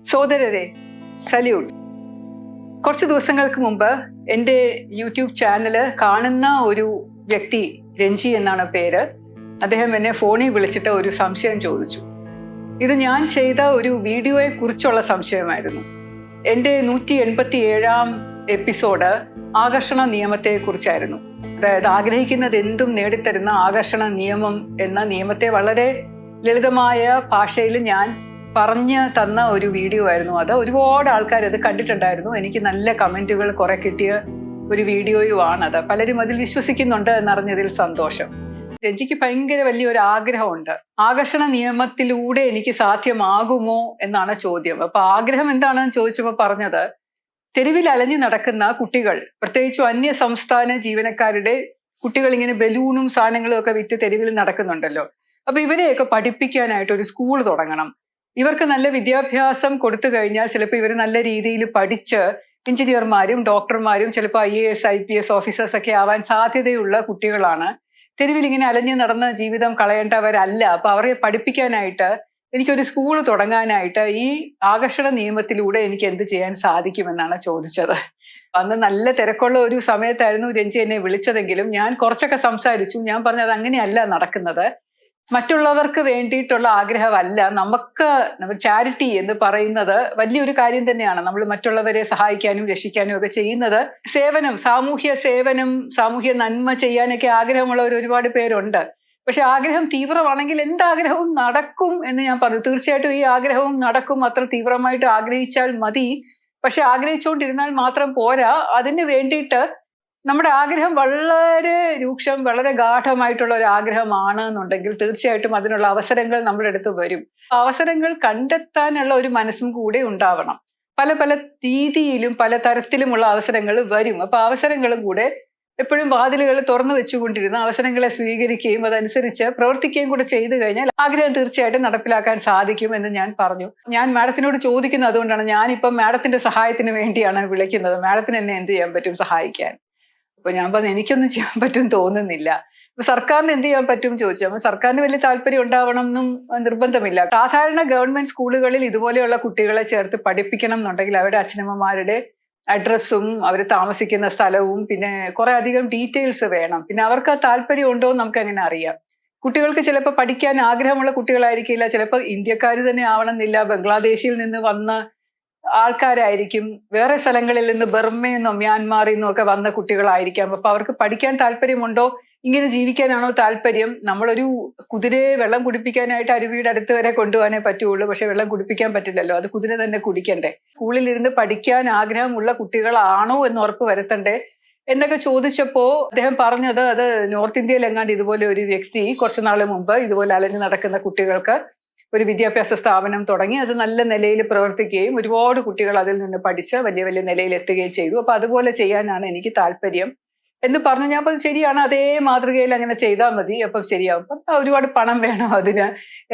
സോദരരെ, സല്യൂട്ട്. കുറച്ച് ദിവസങ്ങൾക്ക് മുമ്പ് എൻ്റെ യൂട്യൂബ് ചാനല് കാണുന്ന ഒരു വ്യക്തി, രഞ്ജി എന്നാണ് പേര്, അദ്ദേഹം എന്നെ ഫോണിൽ വിളിച്ചിട്ട് ഒരു സംശയം ചോദിച്ചു. ഇത് ഞാൻ ചെയ്ത ഒരു വീഡിയോയെ കുറിച്ചുള്ള സംശയമായിരുന്നു. എൻ്റെ 187-ാം എപ്പിസോഡ് ആകർഷണ നിയമത്തെ കുറിച്ചായിരുന്നു. അതായത് ആഗ്രഹിക്കുന്നത് എന്തും നേടിത്തരുന്ന ആകർഷണ നിയമം എന്ന നിയമത്തെ വളരെ ലളിതമായ ഭാഷയിൽ ഞാൻ പറഞ്ഞു തന്ന ഒരു വീഡിയോ ആയിരുന്നു അത്. ഒരുപാട് ആൾക്കാർ അത് കണ്ടിട്ടുണ്ടായിരുന്നു. എനിക്ക് നല്ല കമന്റുകൾ കുറെ കിട്ടിയ ഒരു വീഡിയോയുമാണത്. പലരും അതിൽ വിശ്വസിക്കുന്നുണ്ട് എന്നറിഞ്ഞതിൽ സന്തോഷം. രഞ്ജിക്ക് ഭയങ്കര വലിയൊരു ആഗ്രഹമുണ്ട്. ആകർഷണ നിയമത്തിലൂടെ എനിക്ക് സാധ്യമാകുമോ എന്നാണ് ചോദ്യം. അപ്പൊ ആഗ്രഹം എന്താണെന്ന് ചോദിച്ചപ്പോൾ പറഞ്ഞത്, തെരുവിൽ അലഞ്ഞു നടക്കുന്ന കുട്ടികൾ, പ്രത്യേകിച്ചും അന്യ സംസ്ഥാന ജീവനക്കാരുടെ കുട്ടികൾ, ഇങ്ങനെ ബലൂണും സാധനങ്ങളും ഒക്കെ വിറ്റ് തെരുവിൽ നടക്കുന്നുണ്ടല്ലോ. അപ്പൊ ഇവരെയൊക്കെ പഠിപ്പിക്കാനായിട്ട് ഒരു സ്കൂൾ തുടങ്ങണം. ഇവർക്ക് നല്ല വിദ്യാഭ്യാസം കൊടുത്തു കഴിഞ്ഞാൽ ചിലപ്പോൾ ഇവർ നല്ല രീതിയിൽ പഠിച്ച് എഞ്ചിനീയർമാരും ഡോക്ടർമാരും ചിലപ്പോൾ IAS IPS ഓഫീസേഴ്സ് ഒക്കെ ആവാൻ സാധ്യതയുള്ള കുട്ടികളാണ്. തെരുവിൽ ഇങ്ങനെ അലഞ്ഞു നടന്ന ജീവിതം കളയേണ്ടവരല്ല. അപ്പൊ അവരെ പഠിപ്പിക്കാനായിട്ട് എനിക്കൊരു സ്കൂൾ തുടങ്ങാനായിട്ട് ഈ ആകർഷണ നിയമത്തിലൂടെ എനിക്ക് എന്ത് ചെയ്യാൻ സാധിക്കുമെന്നാണ് ചോദിച്ചത്. അന്ന് നല്ല തിരക്കുള്ള ഒരു സമയത്തായിരുന്നു രഞ്ജി എന്നെ വിളിച്ചതെങ്കിലും ഞാൻ കുറച്ചൊക്കെ സംസാരിച്ചു. ഞാൻ പറഞ്ഞത് അങ്ങനെയല്ല നടക്കുന്നത്. മറ്റുള്ളവർക്ക് വേണ്ടിയിട്ടുള്ള ആഗ്രഹമല്ല. നമുക്ക് ചാരിറ്റി എന്ന് പറയുന്നത് വലിയൊരു കാര്യം തന്നെയാണ്. നമ്മൾ മറ്റുള്ളവരെ സഹായിക്കാനും രക്ഷിക്കാനും ഒക്കെ ചെയ്യുന്നത് സേവനം, സാമൂഹ്യ സേവനം, സാമൂഹ്യ നന്മ ചെയ്യാനൊക്കെ ആഗ്രഹമുള്ളവർ ഒരുപാട് പേരുണ്ട്. പക്ഷെ ആഗ്രഹം തീവ്രമാണെങ്കിൽ എന്താഗ്രഹവും നടക്കും എന്ന് ഞാൻ പറഞ്ഞു. തീർച്ചയായിട്ടും ഈ ആഗ്രഹവും നടക്കും. അത്ര തീവ്രമായിട്ട് ആഗ്രഹിച്ചാൽ മതി. പക്ഷെ ആഗ്രഹിച്ചുകൊണ്ടിരുന്നാൽ മാത്രം പോരാ. അതിന് വേണ്ടിയിട്ട് നമ്മുടെ ആഗ്രഹം വളരെ രൂക്ഷം, വളരെ ഗാഠമായിട്ടുള്ള ഒരു ആഗ്രഹമാണ് എന്നുണ്ടെങ്കിൽ തീർച്ചയായിട്ടും അതിനുള്ള അവസരങ്ങൾ നമ്മുടെ അടുത്ത് വരും. അവസരങ്ങൾ കണ്ടെത്താനുള്ള ഒരു മനസ്സും കൂടെ ഉണ്ടാവണം. പല പല രീതിയിലും പല തരത്തിലുമുള്ള അവസരങ്ങൾ വരും. അപ്പൊ അവസരങ്ങളും കൂടെ എപ്പോഴും വാതിലുകൾ തുറന്നു വെച്ചുകൊണ്ടിരുന്ന അവസരങ്ങളെ സ്വീകരിക്കുകയും അതനുസരിച്ച് പ്രവർത്തിക്കുകയും കൂടെ ചെയ്തു കഴിഞ്ഞാൽ ആഗ്രഹം തീർച്ചയായിട്ടും നടപ്പിലാക്കാൻ സാധിക്കും എന്ന് ഞാൻ പറഞ്ഞു. ഞാൻ മാഡത്തിനോട് ചോദിക്കുന്നത് അതുകൊണ്ടാണ്. ഞാനിപ്പം മാഡത്തിന്റെ സഹായത്തിന് വേണ്ടിയാണ് വിളിക്കുന്നത്. മാഡത്തിന് എന്നെ എന്ത് ചെയ്യാൻ പറ്റും സഹായിക്കാൻ? അപ്പൊ ഞാൻ പറഞ്ഞു, എനിക്കൊന്നും ചെയ്യാൻ പറ്റും തോന്നുന്നില്ല. അപ്പൊ സർക്കാരിന് എന്ത് ചെയ്യാൻ പറ്റും ചോദിച്ചു. അപ്പൊ സർക്കാരിന് വലിയ താല്പര്യം ഉണ്ടാവണം എന്നും നിർബന്ധമില്ല. സാധാരണ ഗവൺമെന്റ് സ്കൂളുകളിൽ ഇതുപോലെയുള്ള കുട്ടികളെ ചേർത്ത് പഠിപ്പിക്കണം എന്നുണ്ടെങ്കിൽ അവരുടെ അച്ഛനമ്മമാരുടെ അഡ്രസ്സും അവർ താമസിക്കുന്ന സ്ഥലവും പിന്നെ കുറെ അധികം ഡീറ്റെയിൽസ് വേണം. പിന്നെ അവർക്ക് ആ താല്പര്യം ഉണ്ടോ എന്ന് നമുക്ക് അങ്ങനെ അറിയാം. കുട്ടികൾക്ക് ചിലപ്പോൾ പഠിക്കാൻ ആഗ്രഹമുള്ള കുട്ടികളായിരിക്കില്ല. ചിലപ്പോൾ ഇന്ത്യക്കാർ തന്നെ ആവണമെന്നില്ല. ബംഗ്ലാദേശിൽ നിന്ന് വന്ന ആൾക്കാരായിരിക്കും. വേറെ സ്ഥലങ്ങളിൽ നിന്ന്, ബർമയിൽ നിന്നോ മ്യാൻമാറിൽ നിന്നോ ഒക്കെ വന്ന കുട്ടികളായിരിക്കാം. അപ്പൊ അവർക്ക് പഠിക്കാൻ താല്പര്യമുണ്ടോ, ഇങ്ങനെ ജീവിക്കാനാണോ താല്പര്യം? നമ്മളൊരു കുതിരയെ വെള്ളം കുടിപ്പിക്കാനായിട്ട് അരുവിയുടെ അടുത്ത് വരെ കൊണ്ടുപോകാനേ പറ്റുള്ളൂ. പക്ഷെ വെള്ളം കുടിപ്പിക്കാൻ പറ്റില്ലല്ലോ, അത് കുതിര തന്നെ കുടിക്കണ്ടേ. സ്കൂളിൽ ഇരുന്ന് പഠിക്കാൻ ആഗ്രഹമുള്ള കുട്ടികളാണോ എന്ന് ഉറപ്പ് വരുത്തണ്ടേ എന്നൊക്കെ ചോദിച്ചപ്പോ അദ്ദേഹം പറഞ്ഞത്, അത് നോർത്ത് ഇന്ത്യയിൽ എങ്ങാണ്ട് ഇതുപോലെ ഒരു വ്യക്തി കുറച്ചു നാൾ മുമ്പ് ഇതുപോലെ അലഞ്ഞു നടക്കുന്ന കുട്ടികൾക്ക് ഒരു വിദ്യാഭ്യാസ സ്ഥാപനം തുടങ്ങി. അത് നല്ല നിലയിൽ പ്രവർത്തിക്കുകയും ഒരുപാട് കുട്ടികൾ അതിൽ നിന്ന് പഠിച്ച് വലിയ വലിയ നിലയിൽ എത്തുകയും ചെയ്തു. അപ്പൊ അതുപോലെ ചെയ്യാനാണ് എനിക്ക് താല്പര്യം എന്ന് പറഞ്ഞു. ഞാൻ പറഞ്ഞു, ശരിയാണ്, അതേ മാതൃകയിൽ അങ്ങനെ ചെയ്താൽ മതി, അപ്പം ശരിയാവും. അപ്പം ഒരുപാട് പണം വേണം അതിന്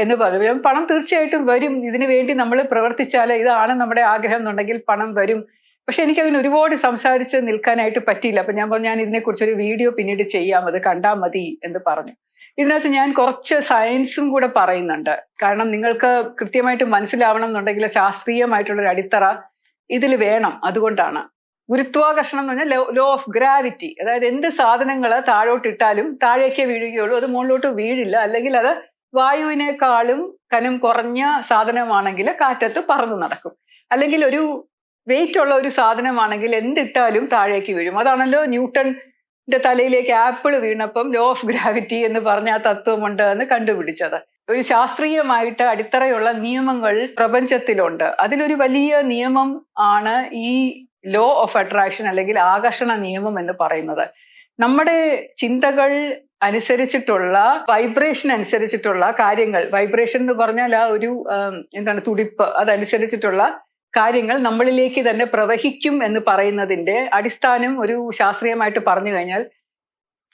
എന്ന് പറഞ്ഞു. പണം തീർച്ചയായിട്ടും വരും. ഇതിനു വേണ്ടി നമ്മൾ പ്രവർത്തിച്ചാൽ, ഇതാണ് നമ്മുടെ ആഗ്രഹം എന്നുണ്ടെങ്കിൽ പണം വരും. പക്ഷെ എനിക്ക് അതിന് ഒരുപാട് സംസാരിച്ച് നിൽക്കാനായിട്ട് പറ്റിയില്ല. അപ്പൊ ഞാൻ പറഞ്ഞു, ഞാൻ ഇതിനെക്കുറിച്ചൊരു വീഡിയോ പിന്നീട് ചെയ്യാം, അത് കണ്ടാൽ മതി എന്ന് പറഞ്ഞു. ഇതിനകത്ത് ഞാൻ കുറച്ച് സയൻസും കൂടെ പറയുന്നുണ്ട്. കാരണം നിങ്ങൾക്ക് കൃത്യമായിട്ട് മനസ്സിലാവണം എന്നുണ്ടെങ്കിൽ ശാസ്ത്രീയമായിട്ടുള്ളൊരു അടിത്തറ ഇതിൽ വേണം. അതുകൊണ്ടാണ് ഗുരുത്വാകർഷണം എന്ന് പറഞ്ഞാൽ ലോ ഓഫ് ഗ്രാവിറ്റി. അതായത് എന്ത് സാധനങ്ങൾ താഴോട്ടിട്ടാലും താഴേക്കേ വീഴുകയുള്ളൂ, അത് മുകളിലോട്ട് വീഴില്ല. അല്ലെങ്കിൽ അത് വായുവിനേക്കാളും കനം കുറഞ്ഞ സാധനമാണെങ്കിൽ കാറ്റത്ത് പറന്നു നടക്കും. അല്ലെങ്കിൽ ഒരു വെയിറ്റ് ഉള്ള ഒരു സാധനമാണെങ്കിൽ എന്തിട്ടാലും താഴേക്ക് വീഴും. അതാണല്ലോ ന്യൂട്ടന്റെ തലയിലേക്ക് ആപ്പിൾ വീണപ്പം ലോ ഓഫ് ഗ്രാവിറ്റി എന്ന് പറഞ്ഞ ആ തത്വമുണ്ട് എന്ന് കണ്ടുപിടിച്ചത്. ഒരു ശാസ്ത്രീയമായിട്ട് അടിത്തറയുള്ള നിയമങ്ങൾ പ്രപഞ്ചത്തിലുണ്ട്. അതിലൊരു വലിയ നിയമം ആണ് ഈ ലോ ഓഫ് അട്രാക്ഷൻ അല്ലെങ്കിൽ ആകർഷണ നിയമം എന്ന് പറയുന്നത്. നമ്മുടെ ചിന്തകൾ അനുസരിച്ചിട്ടുള്ള, വൈബ്രേഷൻ അനുസരിച്ചിട്ടുള്ള കാര്യങ്ങൾ, വൈബ്രേഷൻ എന്ന് പറഞ്ഞാൽ ആ ഒരു തുടിപ്പ്, അതനുസരിച്ചിട്ടുള്ള കാര്യങ്ങൾ നമ്മളിലേക്ക് തന്നെ പ്രവഹിക്കും എന്ന് പറയുന്നതിന്റെ അടിസ്ഥാനം ഒരു ശാസ്ത്രീയമായിട്ട് പറഞ്ഞു കഴിഞ്ഞാൽ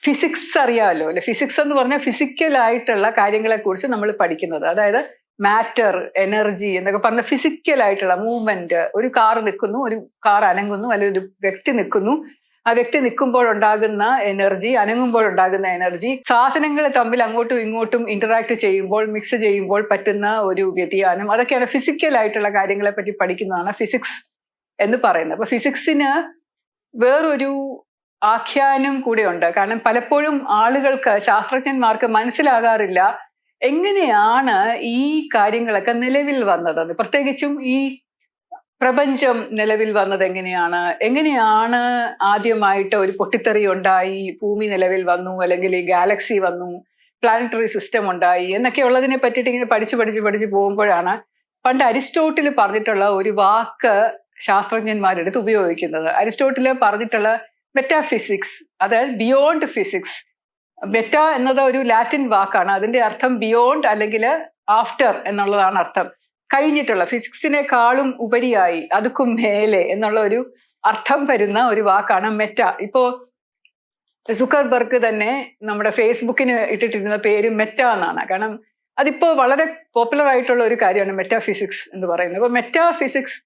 ഫിസിക്സ് അറിയാമല്ലോ അല്ലെ. ഫിസിക്സ് എന്ന് പറഞ്ഞാൽ ഫിസിക്കൽ ആയിട്ടുള്ള കാര്യങ്ങളെ കുറിച്ച് നമ്മൾ പഠിക്കുന്നത്. അതായത് മാറ്റർ, എനർജി എന്നൊക്കെ പറഞ്ഞ ഫിസിക്കൽ ആയിട്ടുള്ള മൂവ്മെന്റ്. ഒരു കാർ നിൽക്കുന്നു, ഒരു കാർ അനങ്ങുന്നു, അല്ലെങ്കിൽ ഒരു വ്യക്തി നിൽക്കുന്നു, ആ വ്യക്തി നിൽക്കുമ്പോഴുണ്ടാകുന്ന എനർജി, അനങ്ങുമ്പോഴുണ്ടാകുന്ന എനർജി, സാധനങ്ങൾ തമ്മിൽ അങ്ങോട്ടും ഇങ്ങോട്ടും ഇന്ററാക്ട് ചെയ്യുമ്പോൾ, മിക്സ് ചെയ്യുമ്പോൾ പറ്റുന്ന ഒരു വ്യതിയാനം, അതൊക്കെയാണ് ഫിസിക്കൽ ആയിട്ടുള്ള കാര്യങ്ങളെ പറ്റി പഠിക്കുന്നതാണ് ഫിസിക്സ് എന്ന് പറയുന്നത്. അപ്പൊ ഫിസിക്സിന് വേറൊരു ആഖ്യാനം കൂടെയുണ്ട്. കാരണം പലപ്പോഴും ആളുകൾക്ക്, ശാസ്ത്രജ്ഞന്മാർക്ക് മനസ്സിലാകാറില്ല എങ്ങനെയാണ് ഈ കാര്യങ്ങളൊക്കെ നിലവിൽ വന്നത്. പ്രത്യേകിച്ചും ഈ പ്രപഞ്ചം നിലവിൽ വന്നത് എങ്ങനെയാണ് ആദ്യമായിട്ട് ഒരു പൊട്ടിത്തെറി ഉണ്ടായി, ഭൂമി നിലവിൽ വന്നു, അല്ലെങ്കിൽ ഈ ഗാലക്സി വന്നു, പ്ലാനറ്ററി സിസ്റ്റം ഉണ്ടായി എന്നൊക്കെ ഉള്ളതിനെ പറ്റിയിട്ട് ഇങ്ങനെ പഠിച്ച് പോകുമ്പോഴാണ് പണ്ട് അരിസ്റ്റോട്ടിൽ പറഞ്ഞിട്ടുള്ള ഒരു വാക്ക് ശാസ്ത്രജ്ഞന്മാരെടുത്ത് ഉപയോഗിക്കുന്നത്. അരിസ്റ്റോട്ടിൽ പറഞ്ഞിട്ടുള്ള മെറ്റാഫിസിക്സ്, അതായത് ബിയോണ്ട് ഫിസിക്സ്. മെറ്റ എന്നത് ഒരു ലാറ്റിൻ വാക്കാണ്. അതിന്റെ അർത്ഥം ബിയോണ്ട് അല്ലെങ്കിൽ ആഫ്റ്റർ എന്നുള്ളതാണ് അർത്ഥം. കഴിഞ്ഞിട്ടുള്ള, ഫിസിക്സിനെക്കാളും ഉപരിയായി, അതുക്കും മേലെ എന്നുള്ള ഒരു അർത്ഥം വരുന്ന ഒരു വാക്കാണ് മെറ്റ. ഇപ്പോ സുക്കർബർഗ് തന്നെ നമ്മുടെ ഫേസ്ബുക്കിന് ഇട്ടിട്ടിരുന്ന പേര് മെറ്റ എന്നാണ്. കാരണം അതിപ്പോ വളരെ പോപ്പുലർ ആയിട്ടുള്ള ഒരു കാര്യമാണ് മെറ്റാഫിസിക്സ് എന്ന് പറയുന്നത്. അപ്പൊ മെറ്റാഫിസിക്സ്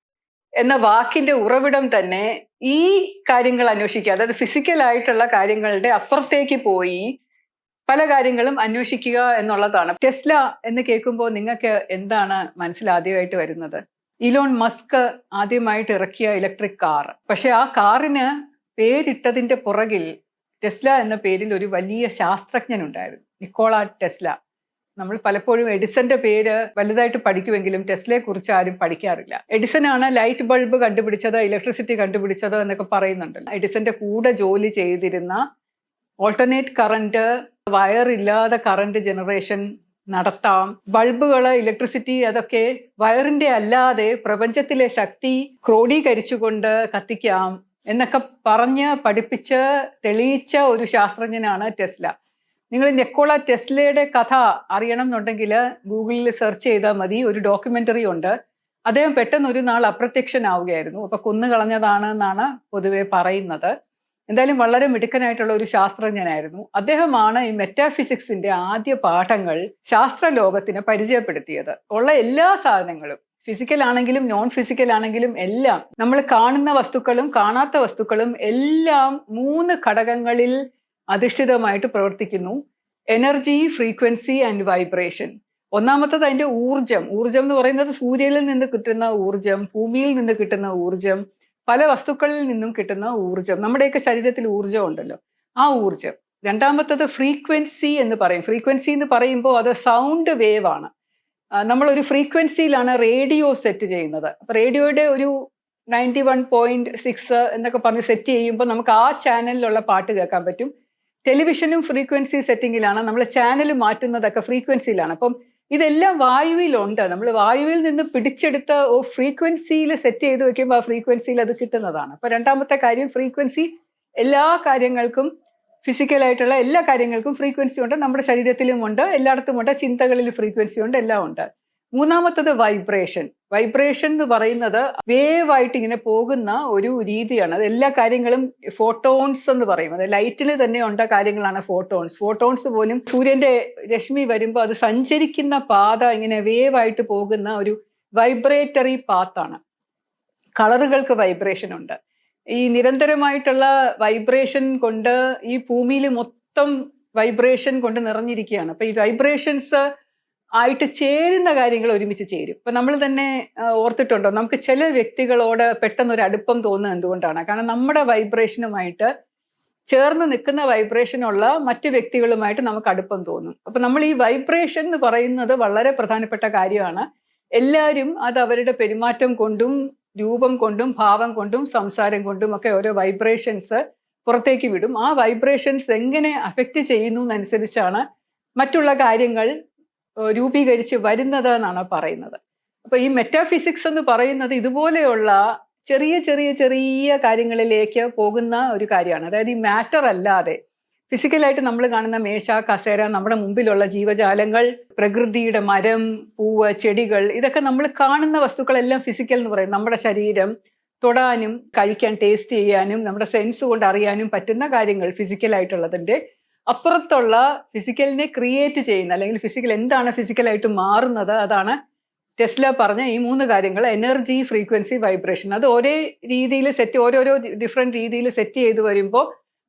എന്ന വാക്കിന്റെ ഉറവിടം തന്നെ ഈ കാര്യങ്ങൾ അന്വേഷിക്കുക, അതായത് ഫിസിക്കൽ ആയിട്ടുള്ള കാര്യങ്ങളുടെ അപ്പുറത്തേക്ക് പോയി പല കാര്യങ്ങളും അന്വേഷിക്കുക എന്നുള്ളതാണ്. ടെസ്ല എന്ന് കേൾക്കുമ്പോൾ നിങ്ങൾക്ക് എന്താണ് മനസ്സിലാദ്യമായിട്ട് വരുന്നത്? ഇലോൺ മസ്ക് ആദ്യമായിട്ട് ഇറക്കിയ ഇലക്ട്രിക് കാർ. പക്ഷെ ആ കാറിന് പേരിട്ടതിന്റെ പുറകിൽ ടെസ്ല എന്ന പേരിൽ ഒരു വലിയ ശാസ്ത്രജ്ഞനുണ്ടായിരുന്നു, നിക്കോള ടെസ്ല. നമ്മൾ പലപ്പോഴും എഡിസന്റെ പേര് വലുതായിട്ട് പഠിക്കുമെങ്കിലും ടെസ്ലയെ കുറിച്ച് ആരും പഠിക്കാറില്ല. എഡിസൺ ആണ് ലൈറ്റ് ബൾബ് കണ്ടുപിടിച്ചത്, ഇലക്ട്രിസിറ്റി കണ്ടുപിടിച്ചത് എന്നൊക്കെ പറയുന്നുണ്ടല്ലോ. എഡിസന്റെ കൂടെ ജോലി ചെയ്തിരുന്ന ഓൾട്ടർനേറ്റ് കറന്റ്, വയർ ഇല്ലാതെ കറന്റ് ജനറേഷൻ നടത്താം, ബൾബുകള്, ഇലക്ട്രിസിറ്റി അതൊക്കെ വയറിന്റെ അല്ലാതെ പ്രപഞ്ചത്തിലെ ശക്തി ക്രോഡീകരിച്ചുകൊണ്ട് കത്തിക്കാം എന്നൊക്കെ പറഞ്ഞ് പഠിപ്പിച്ച് തെളിയിച്ച ഒരു ശാസ്ത്രജ്ഞനാണ് ടെസ്ല. നിങ്ങൾ നിക്കോള ടെസ്ലയുടെ കഥ അറിയണം എന്നുണ്ടെങ്കിൽ ഗൂഗിളിൽ സെർച്ച് ചെയ്താൽ മതി. ഒരു ഡോക്യുമെന്ററി ഉണ്ട്. അദ്ദേഹം പെട്ടെന്ന് ഒരു നാൾ അപ്രത്യക്ഷനാവുകയായിരുന്നു. അപ്പൊ കൊന്നുകളഞ്ഞതാണ് എന്നാണ് പൊതുവെ പറയുന്നത്. എന്തായാലും വളരെ മിടുക്കനായിട്ടുള്ള ഒരു ശാസ്ത്രജ്ഞനായിരുന്നു. അദ്ദേഹമാണ് ഈ മെറ്റാഫിസിക്സിന്റെ ആദ്യ പാഠങ്ങൾ ശാസ്ത്രലോകത്തിന് പരിചയപ്പെടുത്തിയത്. ഉള്ള എല്ലാ സാധനങ്ങളും, ഫിസിക്കൽ ആണെങ്കിലും നോൺ ഫിസിക്കൽ ആണെങ്കിലും എല്ലാം, നമ്മൾ കാണുന്ന വസ്തുക്കളും കാണാത്ത വസ്തുക്കളും എല്ലാം 3 ഘടകങ്ങളിൽ അധിഷ്ഠിതമായിട്ട് പ്രവർത്തിക്കുന്നു: എനർജി, ഫ്രീക്വൻസി ആൻഡ് വൈബ്രേഷൻ. ഒന്നാമത്തത് അതിന്റെ ഊർജം. ഊർജം എന്ന് പറയുന്നത് സൂര്യനിൽ നിന്ന് കിട്ടുന്ന ഊർജം, ഭൂമിയിൽ നിന്ന് കിട്ടുന്ന ഊർജം, പല വസ്തുക്കളിൽ നിന്നും കിട്ടുന്ന ഊർജം. നമ്മുടെയൊക്കെ ശരീരത്തിൽ ഊർജം ഉണ്ടല്ലോ, ആ ഊർജം. രണ്ടാമത്തത് ഫ്രീക്വൻസി എന്ന് പറയും. ഫ്രീക്വൻസി എന്ന് പറയുമ്പോൾ അത് സൗണ്ട് വേവ് ആണ്. നമ്മളൊരു ഫ്രീക്വൻസിയിലാണ് റേഡിയോ സെറ്റ് ചെയ്യുന്നത്. അപ്പൊ റേഡിയോയുടെ ഒരു 91.6 എന്നൊക്കെ പറഞ്ഞ് സെറ്റ് ചെയ്യുമ്പോൾ നമുക്ക് ആ ചാനലിലുള്ള പാട്ട് കേൾക്കാൻ പറ്റും. ടെലിവിഷനും ഫ്രീക്വൻസി സെറ്റിങ്ങിലാണ്. നമ്മൾ ചാനൽ മാറ്റുന്നതൊക്കെ ഫ്രീക്വൻസിയിലാണ്. അപ്പം ഇതെല്ലാം വായുവിലുണ്ട്. നമ്മൾ വായുവിൽ നിന്ന് പിടിച്ചെടുത്ത ഫ്രീക്വൻസിയിൽ സെറ്റ് ചെയ്ത് വെക്കുമ്പോൾ ആ ഫ്രീക്വൻസിയിൽ അത് കിട്ടുന്നതാണ്. അപ്പൊ രണ്ടാമത്തെ കാര്യം ഫ്രീക്വൻസി. എല്ലാ കാര്യങ്ങൾക്കും, ഫിസിക്കലായിട്ടുള്ള എല്ലാ കാര്യങ്ങൾക്കും ഫ്രീക്വൻസി ഉണ്ട്. നമ്മുടെ ശരീരത്തിലും ഉണ്ട്, എല്ലായിടത്തും ഉണ്ട്, ചിന്തകളിൽ ഫ്രീക്വൻസി ഉണ്ട്, എല്ലാം ഉണ്ട്. മൂന്നാമത്തത് വൈബ്രേഷൻ. വൈബ്രേഷൻ എന്ന് പറയുന്നത് വേവ് ആയിട്ട് ഇങ്ങനെ പോകുന്ന ഒരു രീതിയാണ്. അത് എല്ലാ കാര്യങ്ങളും ഫോട്ടോൺസ് എന്ന് പറയും. അത് ലൈറ്റിൽ തന്നെ ഉണ്ട കാര്യങ്ങളാണ് ഫോട്ടോൺസ്. ഫോട്ടോൺസ് പോലും സൂര്യന്റെ രശ്മി വരുമ്പോൾ അത് സഞ്ചരിക്കുന്ന പാത ഇങ്ങനെ വേവ് ആയിട്ട് പോകുന്ന ഒരു വൈബ്രേറ്ററി പാത്താണ്. കളറുകൾക്ക് വൈബ്രേഷൻ ഉണ്ട്. ഈ നിരന്തരമായിട്ടുള്ള വൈബ്രേഷൻ കൊണ്ട് ഈ ഭൂമിയിൽ മൊത്തം വൈബ്രേഷൻ കൊണ്ട് നിറഞ്ഞിരിക്കുകയാണ്. അപ്പൊ ഈ വൈബ്രേഷൻസ് ആയിട്ട് ചേരുന്ന കാര്യങ്ങൾ ഒരുമിച്ച് ചേരും. ഇപ്പൊ നമ്മൾ തന്നെ ഓർത്തിട്ടുണ്ടോ, നമുക്ക് ചില വ്യക്തികളോട് പെട്ടെന്നൊരു അടുപ്പം തോന്നുന്നത് എന്തുകൊണ്ടാണ്? കാരണം നമ്മുടെ വൈബ്രേഷനുമായിട്ട് ചേർന്ന് നിൽക്കുന്ന വൈബ്രേഷനുള്ള മറ്റു വ്യക്തികളുമായിട്ട് നമുക്ക് അടുപ്പം തോന്നും. അപ്പൊ നമ്മൾ ഈ വൈബ്രേഷൻ എന്ന് പറയുന്നത് വളരെ പ്രധാനപ്പെട്ട കാര്യമാണ്. എല്ലാവരും അത് അവരുടെ പെരുമാറ്റം കൊണ്ടും രൂപം കൊണ്ടും ഭാവം കൊണ്ടും സംസാരം കൊണ്ടും ഒക്കെ ഓരോ വൈബ്രേഷൻസ് പുറത്തേക്ക് വിടും. ആ വൈബ്രേഷൻസ് എങ്ങനെ അഫക്റ്റ് ചെയ്യുന്നു എന്നനുസരിച്ചാണ് മറ്റുള്ള കാര്യങ്ങൾ രൂപീകരിച്ച് വരുന്നത് എന്നാണ് പറയുന്നത്. അപ്പൊ ഈ മെറ്റാഫിസിക്സ് എന്ന് പറയുന്നത് ഇതുപോലെയുള്ള ചെറിയ ചെറിയ ചെറിയ കാര്യങ്ങളിലേക്ക് പോകുന്ന ഒരു കാര്യമാണ്. അതായത് ഈ മാറ്റർ അല്ലാതെ ഫിസിക്കലായിട്ട് നമ്മൾ കാണുന്ന മേശ, കസേര, നമ്മുടെ മുമ്പിലുള്ള ജീവജാലങ്ങൾ, പ്രകൃതിയുടെ മരം, പൂവ്, ചെടികൾ, ഇതൊക്കെ നമ്മൾ കാണുന്ന വസ്തുക്കളെല്ലാം ഫിസിക്കൽ എന്ന് പറയും. നമ്മുടെ ശരീരം തൊടാനും കഴിക്കാൻ, ടേസ്റ്റ് ചെയ്യാനും, നമ്മുടെ സെൻസ് കൊണ്ട് അറിയാനും പറ്റുന്ന കാര്യങ്ങൾ ഫിസിക്കലായിട്ടുള്ളതിൻ്റെ അപ്പുറത്തുള്ള ഫിസിക്കലിനെ ക്രിയേറ്റ് ചെയ്യുന്ന, അല്ലെങ്കിൽ ഫിസിക്കൽ എന്താണ് ഫിസിക്കലായിട്ട് മാറുന്നത്, അതാണ് ടെസ്ല പറഞ്ഞ ഈ 3 കാര്യങ്ങൾ: എനർജി, ഫ്രീക്വൻസി, വൈബ്രേഷൻ. അത് ഒരേ രീതിയിൽ ഓരോരോ ഡിഫറെന്റ് രീതിയിൽ സെറ്റ് ചെയ്ത് വരുമ്പോൾ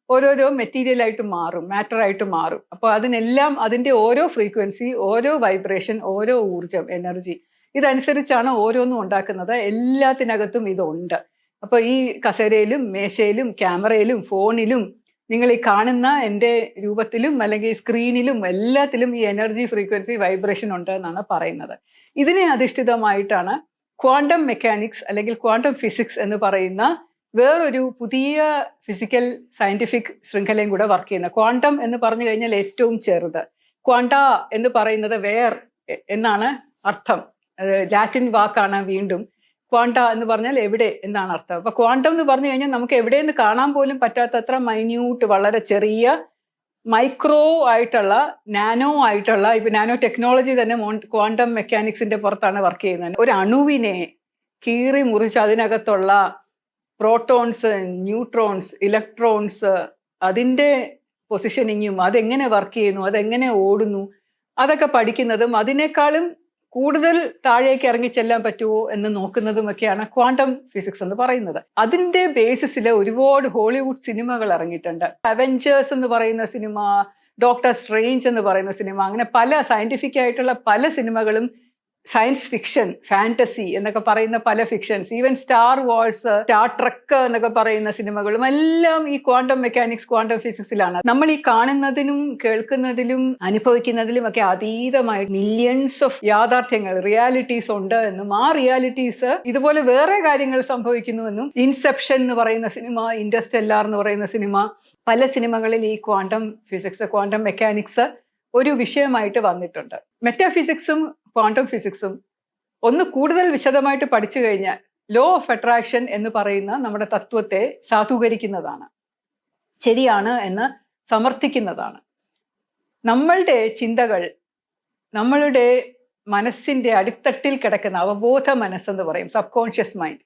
ഓരോരോ മെറ്റീരിയൽ ആയിട്ട് മാറും, മാറ്റർ ആയിട്ട് മാറും. അപ്പോൾ അതിനെല്ലാം അതിന്റെ ഓരോ ഫ്രീക്വൻസി, ഓരോ വൈബ്രേഷൻ, ഓരോ ഊർജം, എനർജി, ഇതനുസരിച്ചാണ് ഓരോന്നും ഉണ്ടാക്കുന്നത്. എല്ലാത്തിനകത്തും ഇതുണ്ട്. അപ്പൊ ഈ കസേരയിലും മേശയിലും ക്യാമറയിലും ഫോണിലും നിങ്ങൾ ഈ കാണുന്ന എൻ്റെ രൂപത്തിലും അല്ലെങ്കിൽ സ്ക്രീനിലും എല്ലാത്തിലും ഈ എനർജി, ഫ്രീക്വൻസി, വൈബ്രേഷൻ ഉണ്ട് എന്നാണ് പറയുന്നത്. ഇതിനെ അധിഷ്ഠിതമായിട്ടാണ് ക്വാണ്ടം മെക്കാനിക്സ് അല്ലെങ്കിൽ ക്വാണ്ടം ഫിസിക്സ് എന്ന് പറയുന്ന വേറൊരു പുതിയ ഫിസിക്കൽ സയന്റിഫിക് ശൃംഖലയും കൂടെ വർക്ക് ചെയ്യുന്നത്. ക്വാണ്ടം എന്ന് പറഞ്ഞു കഴിഞ്ഞാൽ ഏറ്റവും ചെറുത്. ക്വാണ്ട എന്ന് പറയുന്നത് വേർ എന്നാണ് അർത്ഥം. ലാറ്റിൻ വാക്കാണ്. വീണ്ടും ക്വാണ്ട എന്ന് പറഞ്ഞാൽ എവിടെ എന്നാണ് അർത്ഥം. അപ്പൊ ക്വാണ്ടം എന്ന് പറഞ്ഞു കഴിഞ്ഞാൽ നമുക്ക് എവിടെയെന്ന് കാണാൻ പോലും പറ്റാത്തത്ര മൈന്യൂട്ട്, വളരെ ചെറിയ മൈക്രോ ആയിട്ടുള്ള, നാനോ ആയിട്ടുള്ള, ഇപ്പൊ നാനോ ടെക്നോളജി തന്നെ ക്വാണ്ടം മെക്കാനിക്സിന്റെ പുറത്താണ് വർക്ക് ചെയ്യുന്നത്. ഒരു അണുവിനെ കീറി മുറിച്ച് അതിനകത്തുള്ള പ്രോട്ടോൺസ്, ന്യൂട്രോൺസ്, ഇലക്ട്രോൺസ്, അതിൻ്റെ പൊസിഷനിങ്ങും, അതെങ്ങനെ വർക്ക് ചെയ്യുന്നു, അതെങ്ങനെ ഓടുന്നു, അതൊക്കെ പഠിക്കുന്നതും അതിനേക്കാളും കൂടുതൽ താഴേക്ക് ഇറങ്ങി ചെല്ലാൻ പറ്റുമോ എന്ന് നോക്കുന്നതുമൊക്കെയാണ് ക്വാണ്ടം ഫിസിക്സ് എന്ന് പറയുന്നത്. അതിന്റെ ബേസിസിൽ ഒരുപാട് ഹോളിവുഡ് സിനിമകൾ ഇറങ്ങിയിട്ടുണ്ട്. അവെഞ്ചേഴ്സ് എന്ന് പറയുന്ന സിനിമ, ഡോക്ടർ സ്ട്രേഞ്ച് എന്ന് പറയുന്ന സിനിമ, അങ്ങനെ പല സയന്റിഫിക് ആയിട്ടുള്ള പല സിനിമകളും, സയൻസ് ഫിക്ഷൻ, ഫാന്റസി എന്നൊക്കെ പറയുന്ന പല fictions, even star wars, star trek എന്നൊക്കെ പറയുന്ന സിനിമകളും എല്ലാം ഈ ക്വാണ്ടം മെക്കാനിക്സ്, ക്വാണ്ടം ഫിസിക്സിലാണ്. നമ്മൾ ഈ കാണുന്നതിനും കേൾക്കുന്നതിലും അനുഭവിക്കുന്നതിലും ഒക്കെ അതീതമായിട്ട് മില്യൺസ് ഓഫ് യാഥാർത്ഥ്യങ്ങൾ, റിയാലിറ്റീസ് ഉണ്ട് എന്നും ആ റിയാലിറ്റീസ് ഇതുപോലെ വേറെ കാര്യങ്ങൾ സംഭവിക്കുന്നുവെന്നും ഇൻസെപ്ഷൻ എന്ന് പറയുന്ന സിനിമ, ഇന്റർസ്റ്റെല്ലാർ എന്ന് പറയുന്ന സിനിമ, പല സിനിമകളിൽ ഈ ക്വാണ്ടം ഫിസിക്സ്, ക്വാണ്ടം മെക്കാനിക്സ് ഒരു വിഷയമായിട്ട് വന്നിട്ടുണ്ട്. മെറ്റാഫിസിക്സും ക്വാണ്ടം ഫിസിക്സും ഒന്ന് കൂടുതൽ വിശദമായിട്ട് പഠിച്ചു കഴിഞ്ഞാൽ ലോ ഓഫ് അട്രാക്ഷൻ എന്ന് പറയുന്ന നമ്മുടെ തത്വത്തെ സാധൂകരിക്കുന്നതാണ്, ശരിയാണ് എന്ന് സമർത്ഥിക്കുന്നതാണ്. നമ്മളുടെ ചിന്തകൾ, നമ്മളുടെ മനസ്സിന്റെ അടിത്തട്ടിൽ കിടക്കുന്ന അവബോധ മനസ്സെന്ന് പറയും, സബ് കോൺഷ്യസ് മൈൻഡ്,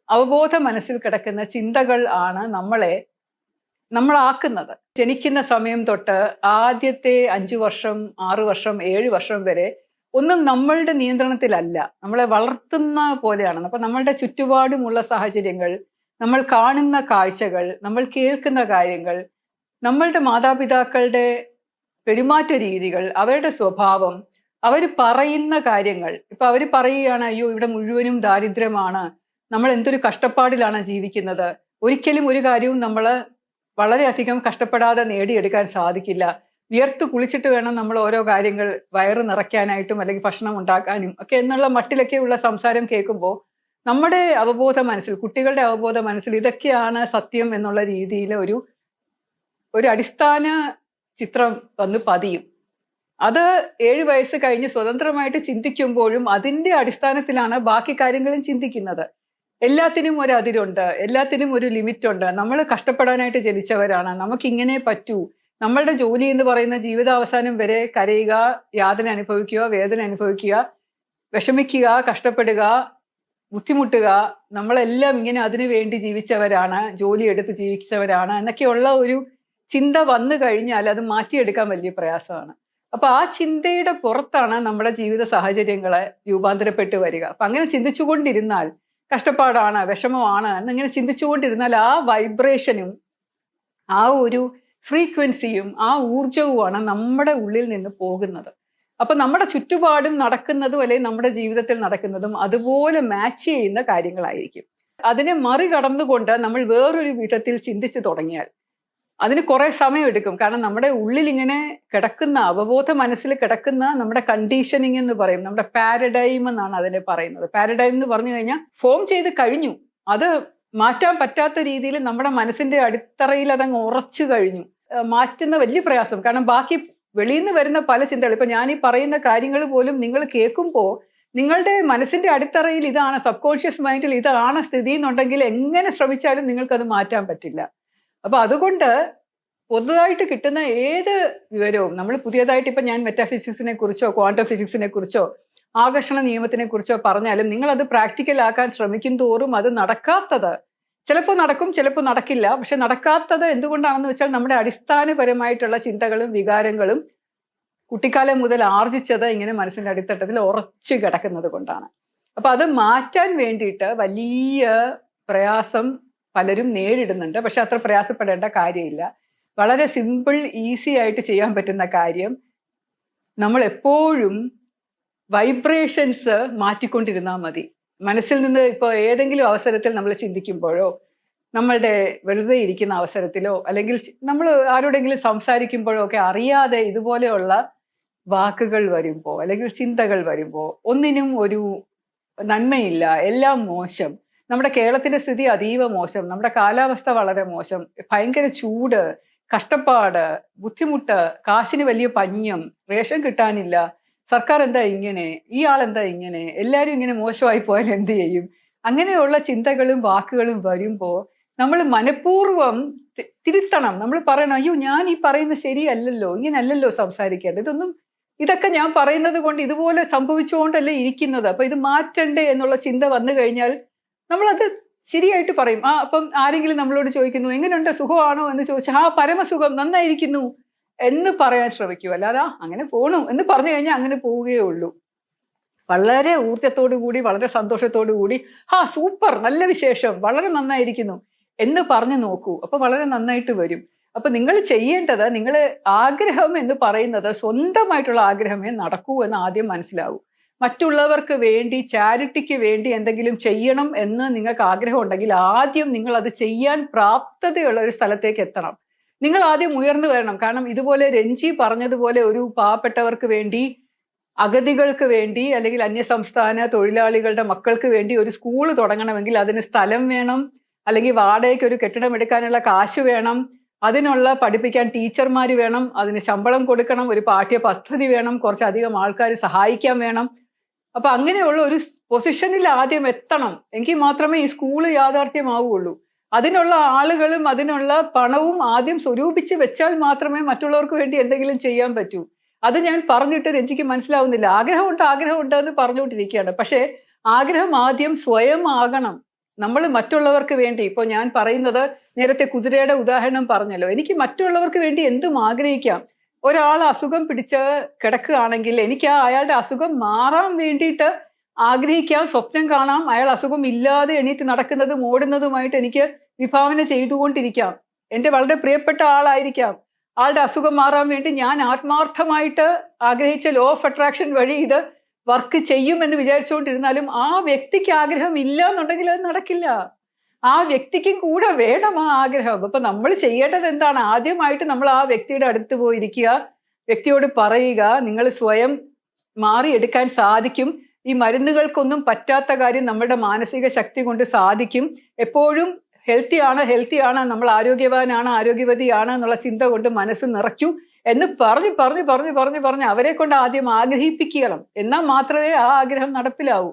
അവബോധ മനസ്സിൽ കിടക്കുന്ന ചിന്തകൾ ആണ് നമ്മളാക്കുന്നത്. ജനിക്കുന്ന സമയം തൊട്ട് ആദ്യത്തെ 5 വർഷം, 6 വർഷം, 7 വർഷം വരെ ഒന്നും നമ്മളുടെ നിയന്ത്രണത്തിലല്ല, നമ്മളെ വളർത്തുന്ന പോലെയാണ്. അപ്പൊ നമ്മളുടെ ചുറ്റുപാടുമുള്ള സാഹചര്യങ്ങൾ, നമ്മൾ കാണുന്ന കാഴ്ചകൾ, നമ്മൾ കേൾക്കുന്ന കാര്യങ്ങൾ, നമ്മളുടെ മാതാപിതാക്കളുടെ പെരുമാറ്റ രീതികൾ, അവരുടെ സ്വഭാവം, അവർ പറയുന്ന കാര്യങ്ങൾ. ഇപ്പൊ അവർ പറയുകയാണ്, അയ്യോ ഇവിടെ മുഴുവനും ദാരിദ്ര്യമാണ്, നമ്മൾ എന്തൊരു കഷ്ടപ്പാടിലാണ് ജീവിക്കുന്നത്, ഒരിക്കലും ഒരു കാര്യവും നമ്മൾ വളരെയധികം കഷ്ടപ്പെടാതെ നേടിയെടുക്കാൻ സാധിക്കില്ല, വിയർത്ത് കുളിച്ചിട്ട് വേണം നമ്മൾ ഓരോ കാര്യങ്ങൾ വയറ് നിറയ്ക്കാനായിട്ടും അല്ലെങ്കിൽ ഭക്ഷണം ഉണ്ടാക്കാനും ഒക്കെ എന്നുള്ള മട്ടിലൊക്കെയുള്ള സംസാരം കേൾക്കുമ്പോൾ നമ്മുടെ അവബോധ മനസ്സിൽ, കുട്ടികളുടെ അവബോധ മനസ്സിൽ ഇതൊക്കെയാണ് സത്യം എന്നുള്ള രീതിയിൽ ഒരു അടിസ്ഥാന ചിത്രം വന്ന് പതിയും. അത് 7 വയസ്സ് കഴിഞ്ഞ് സ്വതന്ത്രമായിട്ട് ചിന്തിക്കുമ്പോഴും അതിൻ്റെ അടിസ്ഥാനത്തിലാണ് ബാക്കി കാര്യങ്ങളും ചിന്തിക്കുന്നത്. എല്ലാത്തിനും ഒരു അതിരുണ്ട്, എല്ലാത്തിനും ഒരു ലിമിറ്റ് ഉണ്ട്. നമ്മൾ കഷ്ടപ്പെടാനായിട്ട് ജനിച്ചവരാണ്, നമുക്കിങ്ങനെ പറ്റൂ. നമ്മളുടെ ജോലി എന്ന് പറയുന്ന ജീവിതാവസാനം വരെ കരയുക, യാതന അനുഭവിക്കുക, വേദന അനുഭവിക്കുക, വിഷമിക്കുക, കഷ്ടപ്പെടുക, ബുദ്ധിമുട്ടുക, നമ്മളെല്ലാം ഇങ്ങനെ അതിനു വേണ്ടി ജീവിച്ചവരാണ്, ജോലി എടുത്ത് ജീവിച്ചവരാണ് എന്നൊക്കെയുള്ള ഒരു ചിന്ത വന്നു കഴിഞ്ഞാൽ അത് മാറ്റിയെടുക്കാൻ വലിയ പ്രയാസമാണ്. അപ്പൊ ആ ചിന്തയുടെ പുറത്താണ് നമ്മുടെ ജീവിത സാഹചര്യങ്ങളെ രൂപാന്തരപ്പെട്ട് വരിക. അപ്പൊ അങ്ങനെ ചിന്തിച്ചുകൊണ്ടിരുന്നാൽ കഷ്ടപ്പാടാണ്, വിഷമമാണ് എന്നിങ്ങനെ ചിന്തിച്ചുകൊണ്ടിരുന്നാൽ ആ വൈബ്രേഷനും ആ ഒരു ഫ്രീക്വൻസിയും ആ ഊർജവുമാണ് നമ്മുടെ ഉള്ളിൽ നിന്ന് പോകുന്നത്. അപ്പൊ നമ്മുടെ ചുറ്റുപാടും നടക്കുന്നതും അല്ലെങ്കിൽ നമ്മുടെ ജീവിതത്തിൽ നടക്കുന്നതും അതുപോലെ മാച്ച് ചെയ്യുന്ന കാര്യങ്ങളായിരിക്കും. അതിനെ മറികടന്നുകൊണ്ട് നമ്മൾ വേറൊരു വിധത്തിൽ ചിന്തിച്ചു തുടങ്ങിയാൽ അതിന് കുറെ സമയം എടുക്കും. കാരണം നമ്മുടെ ഉള്ളിൽ ഇങ്ങനെ കിടക്കുന്ന, അവബോധ മനസ്സിൽ കിടക്കുന്ന നമ്മുടെ കണ്ടീഷനിങ് എന്ന് പറയും, നമ്മുടെ പാരഡൈം എന്നാണ് അതിനെ പറയുന്നത്. പാരഡൈം എന്ന് പറഞ്ഞു കഴിഞ്ഞാൽ ഫോം ചെയ്ത് കഴിഞ്ഞു, അത് മാറ്റാൻ പറ്റാത്ത രീതിയിൽ നമ്മുടെ മനസ്സിന്റെ അടിത്തറയിൽ അതങ്ങ് ഉറച്ചു കഴിഞ്ഞു. മാറ്റുന്ന വലിയ പ്രയാസം. കാരണം ബാക്കി വെളിയിൽ നിന്ന് വരുന്ന പല ചിന്തകൾ, ഇപ്പൊ ഞാൻ ഈ പറയുന്ന കാര്യങ്ങൾ പോലും നിങ്ങൾ കേൾക്കുമ്പോൾ നിങ്ങളുടെ മനസ്സിന്റെ അടിത്തറയിൽ ഇതാണ്, സബ് കോൺഷ്യസ് മൈൻഡിൽ ഇതാണ് സ്ഥിതി എന്നുണ്ടെങ്കിൽ എങ്ങനെ ശ്രമിച്ചാലും നിങ്ങൾക്കത് മാറ്റാൻ പറ്റില്ല. അപ്പൊ അതുകൊണ്ട് പുതുതായിട്ട് കിട്ടുന്ന ഏത് വിവരവും നമ്മൾ പുതിയതായിട്ട്, ഇപ്പൊ ഞാൻ മെറ്റാഫിസിക്സിനെ കുറിച്ചോ ക്വാണ്ടം ഫിസിക്സിനെ കുറിച്ചോ ആകർഷണ നിയമത്തിനെ കുറിച്ചോ പറഞ്ഞാലും നിങ്ങൾ അത് പ്രാക്ടിക്കൽ ആക്കാൻ ശ്രമിക്കും തോറും അത് നടക്കാത്തത് ചിലപ്പോൾ നടക്കും, ചിലപ്പോൾ നടക്കില്ല. പക്ഷെ നടക്കാത്തത് എന്തുകൊണ്ടാണെന്ന് വെച്ചാൽ നമ്മുടെ അടിസ്ഥാനപരമായിട്ടുള്ള ചിന്തകളും വികാരങ്ങളും കുട്ടിക്കാലം മുതൽ ആർജിച്ചത് ഇങ്ങനെ മനസ്സിന്റെ അടിത്തട്ടത്തിൽ ഉറച്ചു കിടക്കുന്നത് കൊണ്ടാണ്. അപ്പൊ അത് മാറ്റാൻ വേണ്ടിയിട്ട് വലിയ പ്രയാസം പലരും നേരിടുന്നുണ്ട്. പക്ഷെ അത്ര പ്രയാസപ്പെടേണ്ട കാര്യമില്ല. വളരെ സിമ്പിൾ ഈസി ആയിട്ട് ചെയ്യാൻ പറ്റുന്ന കാര്യം, നമ്മൾ എപ്പോഴും വൈബ്രേഷൻസ് മാറ്റിക്കൊണ്ടിരുന്നാൽ മതി. മനസ്സിൽ നിന്ന് ഇപ്പോൾ ഏതെങ്കിലും അവസരത്തിൽ നമ്മൾ ചിന്തിക്കുമ്പോഴോ നമ്മളുടെ വെറുതെ ഇരിക്കുന്ന അവസരത്തിലോ അല്ലെങ്കിൽ നമ്മൾ ആരോടെങ്കിലും സംസാരിക്കുമ്പോഴോ ഒക്കെ അറിയാതെ ഇതുപോലെയുള്ള വാക്കുകൾ വരുമ്പോൾ അല്ലെങ്കിൽ ചിന്തകൾ വരുമ്പോൾ ഒന്നിനും ഒരു നന്മയില്ല, എല്ലാം മോശം, നമ്മുടെ കേരളത്തിന്റെ സ്ഥിതി അതീവ മോശം, നമ്മുടെ കാലാവസ്ഥ വളരെ മോശം, ഭയങ്കര ചൂട്, കഷ്ടപ്പാട്, ബുദ്ധിമുട്ട്, കാശിന് വലിയ പഞ്ഞം, റേഷൻ കിട്ടാനില്ല, സർക്കാർ എന്താ ഇങ്ങനെ, ഈ ആളെന്താ ഇങ്ങനെ, എല്ലാവരും ഇങ്ങനെ മോശമായി പോയാൽ എന്ത് ചെയ്യും, അങ്ങനെയുള്ള ചിന്തകളും വാക്കുകളും വരുമ്പോൾ നമ്മൾ മനഃപൂർവ്വം തിരുത്തണം. നമ്മൾ പറയണം, അയ്യോ ഞാൻ ഈ പറയുന്നത് ശരിയല്ലല്ലോ, ഇങ്ങനല്ലല്ലോ സംസാരിക്കേണ്ടത്, ഇതൊക്കെ ഞാൻ പറയുന്നത് കൊണ്ട് ഇതുപോലെ സംഭവിച്ചുകൊണ്ടല്ലേ ഇരിക്കുന്നത്, അപ്പൊ ഇത് മാറ്റണ്ടേ എന്നുള്ള ചിന്ത വന്നു കഴിഞ്ഞാൽ നമ്മളത് ശരിയായിട്ട് പറയും. അപ്പം ആരെങ്കിലും നമ്മളോട് ചോദിക്കുന്നു എങ്ങനെയുണ്ട്, സുഖമാണോ എന്ന് ചോദിച്ചാൽ പരമസുഖം, നന്നായിരിക്കുന്നു എന്ന് പറയാൻ ശ്രമിക്കൂ. അല്ലാതെ അങ്ങനെ പോണു എന്ന് പറഞ്ഞു കഴിഞ്ഞാൽ അങ്ങനെ പോവുകയേ ഉള്ളൂ. വളരെ ഊർജത്തോടു കൂടി വളരെ സന്തോഷത്തോടു കൂടി സൂപ്പർ, നല്ല വിശേഷം, വളരെ നന്നായിരിക്കുന്നു എന്ന് പറഞ്ഞു നോക്കൂ. അപ്പൊ വളരെ നന്നായിട്ട് വരും. അപ്പൊ നിങ്ങൾ ചെയ്യേണ്ടത്, നിങ്ങൾ ആഗ്രഹം എന്ന് പറയുന്നത് സ്വന്തമായിട്ടുള്ള ആഗ്രഹമേ നടക്കൂ എന്ന് ആദ്യം മനസ്സിലാവൂ. മറ്റുള്ളവർക്ക് വേണ്ടി, ചാരിറ്റിക്ക് വേണ്ടി എന്തെങ്കിലും ചെയ്യണം എന്ന് നിങ്ങൾക്ക് ആഗ്രഹം ഉണ്ടെങ്കിൽ ആദ്യം നിങ്ങൾ അത് ചെയ്യാൻ പ്രാപ്തതയുള്ള ഒരു സ്ഥലത്തേക്ക് എത്തണം. നിങ്ങൾ ആദ്യം ഉയർന്നു വരണം. കാരണം ഇതുപോലെ രഞ്ജി പറഞ്ഞതുപോലെ ഒരു പാവപ്പെട്ടവർക്ക് വേണ്ടി, അഗതികൾക്ക് വേണ്ടി, അല്ലെങ്കിൽ അന്യസംസ്ഥാന തൊഴിലാളികളുടെ മക്കൾക്ക് വേണ്ടി ഒരു സ്കൂൾ തുടങ്ങണമെങ്കിൽ അതിന് സ്ഥലം വേണം, അല്ലെങ്കിൽ വാടകയ്ക്ക് ഒരു കെട്ടിടം എടുക്കാനുള്ള കാശ് വേണം, അതിനുള്ള പഠിപ്പിക്കാൻ ടീച്ചർമാർ വേണം, അതിന് ശമ്പളം കൊടുക്കണം, ഒരു പാഠ്യ പദ്ധതി വേണം, കുറച്ചധികം ആൾക്കാർ സഹായിക്കാൻ വേണം. അപ്പൊ അങ്ങനെയുള്ള ഒരു പൊസിഷനിൽ ആദ്യം എത്തണം. എങ്കിൽ മാത്രമേ ഈ സ്കൂള് യാഥാർത്ഥ്യമാവുകയുള്ളൂ. അതിനുള്ള ആളുകളും അതിനുള്ള പണവും ആദ്യം സ്വരൂപിച്ച് വെച്ചാൽ മാത്രമേ മറ്റുള്ളവർക്ക് വേണ്ടി എന്തെങ്കിലും ചെയ്യാൻ പറ്റൂ. അത് ഞാൻ പറഞ്ഞിട്ട് രഞ്ജിക്ക് മനസ്സിലാവുന്നില്ല. ആഗ്രഹമുണ്ട് എന്ന് പറഞ്ഞുകൊണ്ടിരിക്കുകയാണ്. പക്ഷേ ആഗ്രഹം ആദ്യം സ്വയം ആകണം. നമ്മൾ മറ്റുള്ളവർക്ക് വേണ്ടി, ഇപ്പോൾ ഞാൻ പറയുന്നത്, നേരത്തെ കുതിരയുടെ ഉദാഹരണം പറഞ്ഞല്ലോ, എനിക്ക് മറ്റുള്ളവർക്ക് വേണ്ടി എന്തും ആഗ്രഹിക്കാം. ഒരാൾ അസുഖം പിടിച്ച് കിടക്കുകയാണെങ്കിൽ എനിക്ക് അയാളുടെ അസുഖം മാറാൻ വേണ്ടിയിട്ട് ആഗ്രഹിക്കാം, സ്വപ്നം കാണാം, അയാൾ അസുഖം ഇല്ലാതെ എണീറ്റ് നടക്കുന്നതും ഓടുന്നതുമായിട്ട് എനിക്ക് വിഭാവന ചെയ്തുകൊണ്ടിരിക്കാം. എൻ്റെ വളരെ പ്രിയപ്പെട്ട ആളായിരിക്കാം. ആളുടെ അസുഖം മാറാൻ വേണ്ടി ഞാൻ ആത്മാർത്ഥമായിട്ട് ആഗ്രഹിച്ച ലോ ഓഫ് അട്രാക്ഷൻ വഴി ഇത് വർക്ക് ചെയ്യുമെന്ന് വിചാരിച്ചുകൊണ്ടിരുന്നാലും ആ വ്യക്തിക്ക് ആഗ്രഹം ഇല്ല എന്നുണ്ടെങ്കിൽ അത് നടക്കില്ല. ആ വ്യക്തിക്കും കൂടെ വേണം ആ ആഗ്രഹം. അപ്പൊ നമ്മൾ ചെയ്യേണ്ടത് എന്താണ്? ആദ്യമായിട്ട് നമ്മൾ ആ വ്യക്തിയുടെ അടുത്ത് പോയിരിക്കുക, വ്യക്തിയോട് പറയുക, നിങ്ങൾ സ്വയം മാറിയെടുക്കാൻ സാധിക്കും. ഈ മരുന്നുകൾക്കൊന്നും പറ്റാത്ത കാര്യം നമ്മുടെ മാനസിക ശക്തി കൊണ്ട് സാധിക്കും. എപ്പോഴും ഹെൽത്തി ആണ്, നമ്മൾ ആരോഗ്യവതിയാണ് എന്നുള്ള ചിന്ത കൊണ്ട് മനസ്സ് നിറയ്ക്കൂ എന്ന് പറഞ്ഞ് അവരെ കൊണ്ട് ആദ്യം ആഗ്രഹിപ്പിക്കണം. എന്നാൽ മാത്രമേ ആ ആഗ്രഹം നടപ്പിലാവൂ.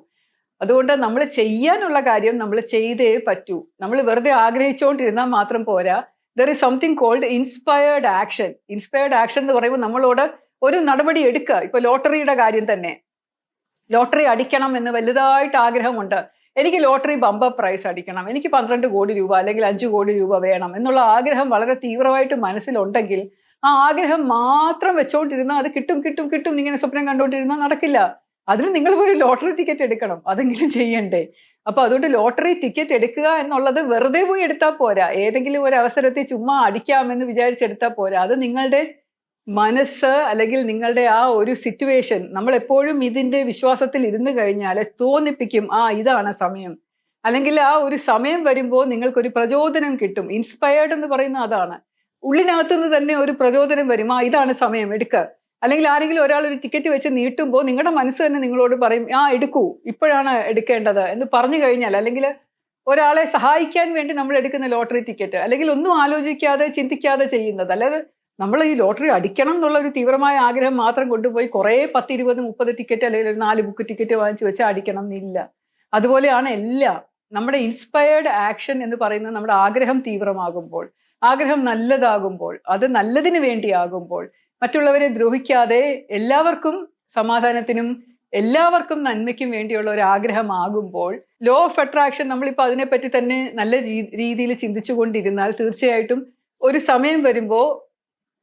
അതുകൊണ്ട് നമ്മൾ ചെയ്യാനുള്ള കാര്യം നമ്മൾ ചെയ്തേ പറ്റൂ. നമ്മൾ വെറുതെ ആഗ്രഹിച്ചുകൊണ്ടിരുന്നാൽ മാത്രം പോരാ. There is something called inspired action. Inspired action എന്ന് പറയുമ്പോൾ നമ്മളോട് ഒരു നടപടി എടുക്കുക. ഇപ്പൊ ലോട്ടറിയുടെ കാര്യം തന്നെ, ലോട്ടറി അടിക്കണം എന്ന് വലുതായിട്ട് ആഗ്രഹമുണ്ട്. എനിക്ക് ലോട്ടറി ബമ്പർ പ്രൈസ് അടിക്കണം, എനിക്ക് 12 കോടി രൂപ അല്ലെങ്കിൽ 5 കോടി രൂപ വേണം എന്നുള്ള ആഗ്രഹം വളരെ തീവ്രമായിട്ട് മനസ്സിലുണ്ടെങ്കിൽ ആ ആഗ്രഹം മാത്രം വെച്ചോണ്ടിരുന്നാൽ അത് കിട്ടും ഇങ്ങനെ സ്വപ്നം കണ്ടുകൊണ്ടിരുന്നാൽ നടക്കില്ല. അതിന് നിങ്ങൾ പോയി ലോട്ടറി ടിക്കറ്റ് എടുക്കണം, അതെങ്കിലും ചെയ്യണ്ടേ. അപ്പൊ അതുകൊണ്ട് ലോട്ടറി ടിക്കറ്റ് എടുക്കുക എന്നുള്ളത് വെറുതെ പോയി എടുത്താൽ പോരാ. ഏതെങ്കിലും ഒരു അവസരത്തിൽ ചുമ്മാ അടിക്കാമെന്ന് വിചാരിച്ചെടുത്താൽ പോരാ. അത് നിങ്ങളുടെ മനസ്സ് അല്ലെങ്കിൽ നിങ്ങളുടെ ആ ഒരു സിറ്റുവേഷൻ, നമ്മൾ എപ്പോഴും ഇതിന്റെ വിശ്വാസത്തിൽ ഇരുന്ന് കഴിഞ്ഞാൽ തോന്നിപ്പിക്കും ഇതാണ് സമയം. അല്ലെങ്കിൽ ആ ഒരു സമയം വരുമ്പോൾ നിങ്ങൾക്കൊരു പ്രചോദനം കിട്ടും. ഇൻസ്പയർഡ് എന്ന് പറയുന്ന അതാണ്. ഉള്ളിനകത്തുനിന്ന് തന്നെ ഒരു പ്രചോദനം വരും, ഇതാണ് സമയം, എടുക്കുക. അല്ലെങ്കിൽ ആരെങ്കിലും ഒരാൾ ഒരു ടിക്കറ്റ് വെച്ച് നീട്ടുമ്പോൾ നിങ്ങളുടെ മനസ്സ് തന്നെ നിങ്ങളോട് പറയും എടുക്കൂ, ഇപ്പോഴാണ് എടുക്കേണ്ടത് എന്ന് പറഞ്ഞു കഴിഞ്ഞാൽ, അല്ലെങ്കിൽ ഒരാളെ സഹായിക്കാൻ വേണ്ടി നമ്മൾ എടുക്കുന്ന ലോട്ടറി ടിക്കറ്റ്, അല്ലെങ്കിൽ ഒന്നും ആലോചിക്കാതെ ചിന്തിക്കാതെ ചെയ്യുന്നത്, അല്ലാതെ നമ്മൾ ഈ ലോട്ടറി അടിക്കണം എന്നുള്ള ഒരു തീവ്രമായ ആഗ്രഹം മാത്രം കൊണ്ടുപോയി കുറേ 10, 20, 30 ടിക്കറ്റ് അല്ലെങ്കിൽ 4 ബുക്ക് ടിക്കറ്റ് വാങ്ങിച്ച് വെച്ച് അടിക്കണം എന്നില്ല. അതുപോലെയാണ് എല്ലാം. നമ്മുടെ ഇൻസ്പയർഡ് ആക്ഷൻ എന്ന് പറയുന്നത് നമ്മുടെ ആഗ്രഹം തീവ്രമാകുമ്പോൾ, ആഗ്രഹം നല്ലതാകുമ്പോൾ, അത് നല്ലതിന് വേണ്ടിയാകുമ്പോൾ, മറ്റുള്ളവരെ ദ്രോഹിക്കാതെ എല്ലാവർക്കും സമാധാനത്തിനും എല്ലാവർക്കും നന്മയ്ക്കും വേണ്ടിയുള്ള ഒരു ആഗ്രഹമാകുമ്പോൾ, ലോ ഓഫ് അട്രാക്ഷൻ നമ്മളിപ്പോൾ അതിനെപ്പറ്റി തന്നെ നല്ല രീതിയിൽ ചിന്തിച്ചു കൊണ്ടിരുന്നാൽ തീർച്ചയായിട്ടും ഒരു സമയം വരുമ്പോൾ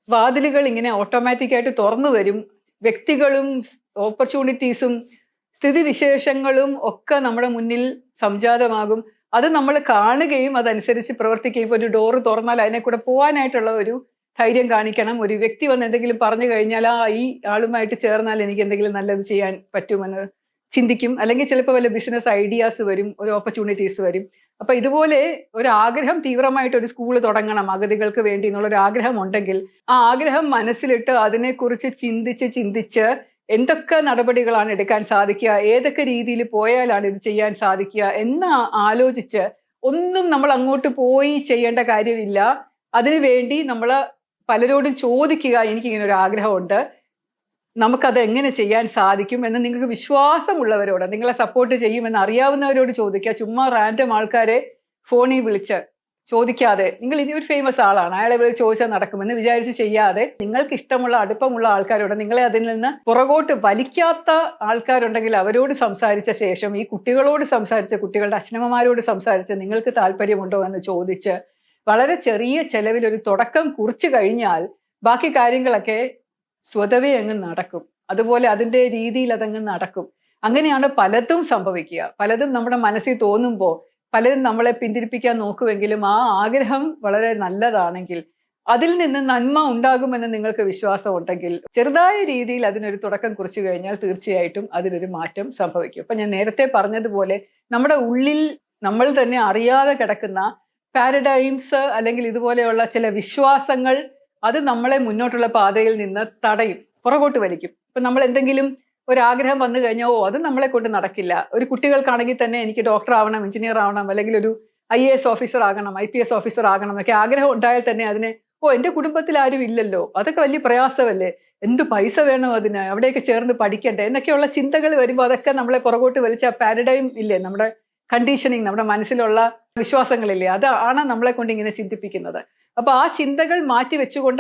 വാതിലുകൾ ഇങ്ങനെ ഓട്ടോമാറ്റിക്കായിട്ട് തുറന്നു വരും. വ്യക്തികളും ഓപ്പർച്യൂണിറ്റീസും സ്ഥിതിവിശേഷങ്ങളും ഒക്കെ നമ്മുടെ മുന്നിൽ സംജാതമാകും. അത് നമ്മൾ കാണുകയും അതനുസരിച്ച് പ്രവർത്തിക്കുകയും. ഇപ്പോൾ ഒരു ഡോറ് തുറന്നാൽ അതിനെ കൂടെ പോകാനായിട്ടുള്ള ഒരു ധൈര്യം കാണിക്കണം. ഒരു വ്യക്തി വന്ന് എന്തെങ്കിലും പറഞ്ഞു കഴിഞ്ഞാൽ ഈ ആളുമായിട്ട് ചേർന്നാൽ എനിക്ക് എന്തെങ്കിലും നല്ലത് ചെയ്യാൻ പറ്റുമെന്ന് ചിന്തിക്കും. അല്ലെങ്കിൽ ചിലപ്പോൾ വല്ല ബിസിനസ് ഐഡിയാസ് വരും, ഒരു ഓപ്പർച്യൂണിറ്റീസ് വരും. അപ്പൊ ഇതുപോലെ ഒരു ആഗ്രഹം തീവ്രമായിട്ട് ഒരു സ്കൂൾ തുടങ്ങണം അഗതികൾക്ക് വേണ്ടി എന്നുള്ളൊരു ആഗ്രഹം ഉണ്ടെങ്കിൽ ആ ആഗ്രഹം മനസ്സിലിട്ട് അതിനെക്കുറിച്ച് ചിന്തിച്ച് എന്തൊക്കെ നടപടികളാണ് എടുക്കാൻ സാധിക്കുക, ഏതൊക്കെ രീതിയിൽ പോയാലാണ് ഇത് ചെയ്യാൻ സാധിക്കുക എന്ന് ആലോചിച്ച് ഒന്നും നമ്മൾ അങ്ങോട്ട് പോയി ചെയ്യേണ്ട കാര്യമില്ല. അതിനുവേണ്ടി നമ്മൾ പലരോടും ചോദിക്കുക, എനിക്കിങ്ങനെ ഒരു ആഗ്രഹമുണ്ട്, നമുക്കത് എങ്ങനെ ചെയ്യാൻ സാധിക്കും എന്ന് നിങ്ങൾക്ക് വിശ്വാസമുള്ളവരോട്, നിങ്ങളെ സപ്പോർട്ട് ചെയ്യുമെന്ന് അറിയാവുന്നവരോട് ചോദിക്കുക. ചുമ്മാ റാൻഡം ആൾക്കാരെ ഫോണിൽ വിളിച്ച് ചോദിക്കാതെ, നിങ്ങൾ ഇനി ഒരു ഫേമസ് ആളാണ് അയാളെ വിളിച്ച് ചോദിച്ചാൽ നടക്കുമെന്ന് വിചാരിച്ച് ചെയ്യാതെ, നിങ്ങൾക്ക് ഇഷ്ടമുള്ള അടുപ്പമുള്ള ആൾക്കാരോട്, നിങ്ങളെ അതിൽ നിന്ന് പുറകോട്ട് വലിക്കാത്ത ആൾക്കാരുണ്ടെങ്കിൽ അവരോട് സംസാരിച്ച ശേഷം, ഈ കുട്ടികളോട് സംസാരിച്ച്, കുട്ടികളുടെ അച്ഛനമ്മമാരോട് സംസാരിച്ച് നിങ്ങൾക്ക് താല്പര്യമുണ്ടോ എന്ന് ചോദിച്ച് വളരെ ചെറിയ ചെലവിൽ ഒരു തുടക്കം കുറിച്ചു കഴിഞ്ഞാൽ ബാക്കി കാര്യങ്ങളൊക്കെ സ്വതവേ അങ്ങ് നടക്കും. അതുപോലെ അതിൻ്റെ രീതിയിൽ അതങ്ങ് നടക്കും. അങ്ങനെയാണ് പലതും സംഭവിക്കുക. പലതും നമ്മുടെ മനസ്സിൽ തോന്നുമ്പോൾ പലരും നമ്മളെ പിന്തിരിപ്പിക്കാൻ നോക്കുമെങ്കിലും ആ ആഗ്രഹം വളരെ നല്ലതാണെങ്കിൽ, അതിൽ നിന്ന് നന്മ ഉണ്ടാകുമെന്ന് നിങ്ങൾക്ക് വിശ്വാസം ഉണ്ടെങ്കിൽ, ചെറുതായ രീതിയിൽ അതിനൊരു തുടക്കം കുറിച്ചു കഴിഞ്ഞാൽ തീർച്ചയായിട്ടും അതിനൊരു മാറ്റം സംഭവിക്കും. അപ്പൊ ഞാൻ നേരത്തെ പറഞ്ഞതുപോലെ നമ്മുടെ ഉള്ളിൽ നമ്മൾ തന്നെ അറിയാതെ കിടക്കുന്ന പാരഡൈംസ് അല്ലെങ്കിൽ ഇതുപോലെയുള്ള ചില വിശ്വാസങ്ങൾ, അത് നമ്മളെ മുന്നോട്ടുള്ള പാതയിൽ നിന്ന് തടയും, പുറകോട്ട് വലിക്കും. ഇപ്പൊ നമ്മൾ എന്തെങ്കിലും ഒരാഗ്രഹം വന്നു കഴിഞ്ഞാൽ അത് നമ്മളെ കൊണ്ട് നടക്കില്ല. ഒരു കുട്ടികൾക്കാണെങ്കിൽ തന്നെ എനിക്ക് ഡോക്ടർ ആവണം, എഞ്ചിനീയർ ആവണം, അല്ലെങ്കിൽ ഒരു IAS ഓഫീസർ ആകണം, IPS ഓഫീസർ ആകണം എന്നൊക്കെ ആഗ്രഹം ഉണ്ടായാൽ തന്നെ അതിനെ എൻ്റെ കുടുംബത്തിൽ ആരും ഇല്ലല്ലോ, അതൊക്കെ വലിയ പ്രയാസമല്ലേ, എന്ത് പൈസ വേണം അതിന്, അവിടെയൊക്കെ ചേർന്ന് പഠിക്കണ്ടേ എന്നൊക്കെയുള്ള ചിന്തകൾ വരുമ്പോൾ അതൊക്കെ നമ്മളെ പുറകോട്ട് വലിച്ച പാരഡൈം ഇല്ലേ, നമ്മുടെ കണ്ടീഷനിങ്, നമ്മുടെ മനസ്സിലുള്ള വിശ്വാസങ്ങളില്ലേ, അതാണ് നമ്മളെ കൊണ്ട് ഇങ്ങനെ ചിന്തിപ്പിക്കുന്നത്. അപ്പൊ ആ ചിന്തകൾ മാറ്റി വെച്ചുകൊണ്ട്